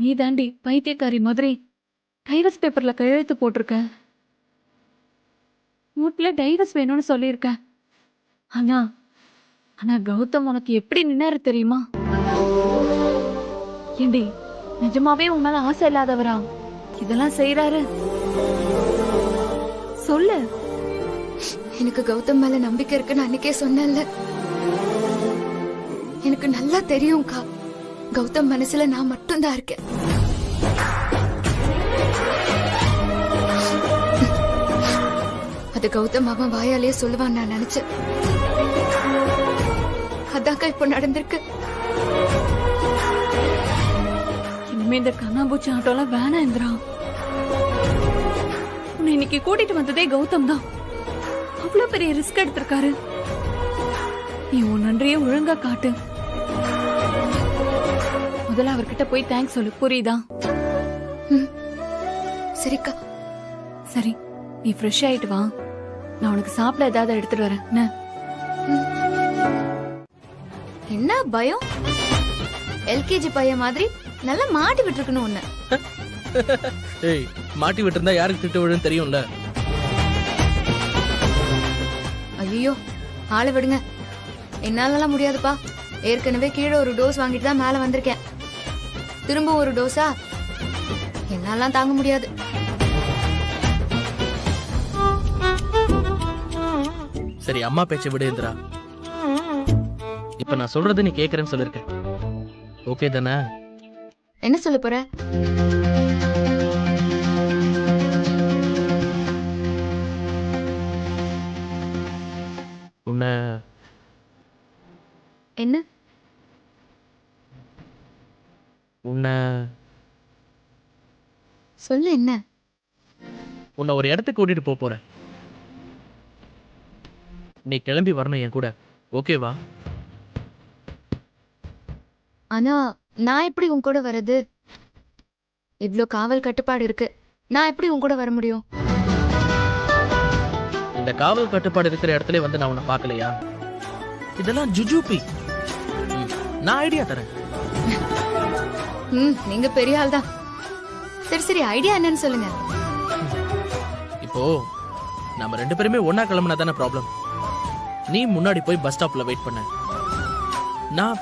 நீ தாண்டி பைத்தியக்காரி மாதிரி டைவர்ஸ் பேப்பர்ல கையெழுத்து போட்டிருக்க. வீட்டுல டைவர்ஸ் வேணும்னு சொல்லியிருக்க. ஆனா ஆனா கௌதம் உனக்கு எப்படி நின்னாரு தெரியுமா? ஏண்டி, நிஜமாவே உன் மேல ஆசை இல்லாதவரா இதெல்லாம் செய்யறாரு? சொல்லு. எனக்கு கௌதம் மேல நம்பிக்கை இருக்குன்னு அன்னைக்கே சொன்னேன்ல. எனக்கு நல்லா தெரியும்க்கா, கௌதம் மனசுல நான் மட்டும்தான் இருக்கேன். அது கௌதம் அவன் வாயாலேயே சொல்லுவான் நான் நினைச்சேன். அதாக்கா இப்ப நடந்திருக்கு. இனிமே இந்த கண்ணாம்பூச்சி ஆட்டோலாம் வேணாம் இந்திரா. உன்னை இன்னைக்கு கூட்டிட்டு வந்ததே கௌதம் தான். அவ்வளவு பெரிய ரிஸ்க் எடுத்திருக்காரு. நீ உன் நன்றியை ஒழுங்கா காட்டு. முதல்ல அவர்கிட்ட போய் தேங்க்ஸ் சொல்லு, புரியுதா? சரிக்கா. சரி, நீ ஃப்ரெஷ் ஆயிட்டு வா. நான் உனக்கு சாப்பிட ஏதாவது எடுத்துட்டு வரேன். என்ன? என்ன பயம்? எல்கேஜி பையன் மாதிரி நல்லா மாட்டி விட்டுருக்கணும் உன்ன. ஏய், மாட்டி விட்டுருந்தா யாருக்கு திட்டு விழுன்னு தெரியும்ல. ஐயோ, ஆளை விடுங்க. என்னாலலாம் முடியாதுப்பா. ஏற்கனவே கீழே ஒரு டோஸ் வாங்கிட்டு தான் மேல வந்திருக்கேன். திரும்ப ஒரு டோஸா? என்னாலாம் தாங்க முடியாது. சரி, அம்மா பேச்சை விடு இந்திரா. இப்ப நான் சொல்றது நீ கேக்குறேன்னு சொல்லிருக்க, ஓகே தானே? என்ன சொல்ல போற? உன்னை என்ன? உன்னை சொல்லு. என்ன? உன்னை ஒரு இடத்துக்கு கூட்டிட்டு போறேன். நீ கிளம்பி வரணும் என் கூட, ஓகேவா? ஆனா நான் எப்படி உன் கூட வர்றது? இவ்ளோ காவல் கட்டுப்பாடு இருக்கு, நான் எப்படி உன் கூட வர முடியும்? இந்த காவல் கட்டுப்பாடு இருக்கிற இடத்துல வந்து நான் உன்னை பார்க்கலையா? இதெல்லாம் ஜுஜூபி. நான் ஐடியா தரேன். நீங்க பெரிய ஆள் தான். சரி சரி, ஐடியா என்னன்னு சொல்லுங்க. இப்போ நம்ம 2 பேருமே ஒன்னா கிளம்புனா தானே ப்ராப்ளம். நீ முன்னாடி போய் பஸ் ஸ்டாப்ல வெயிட் பண்ண, நான்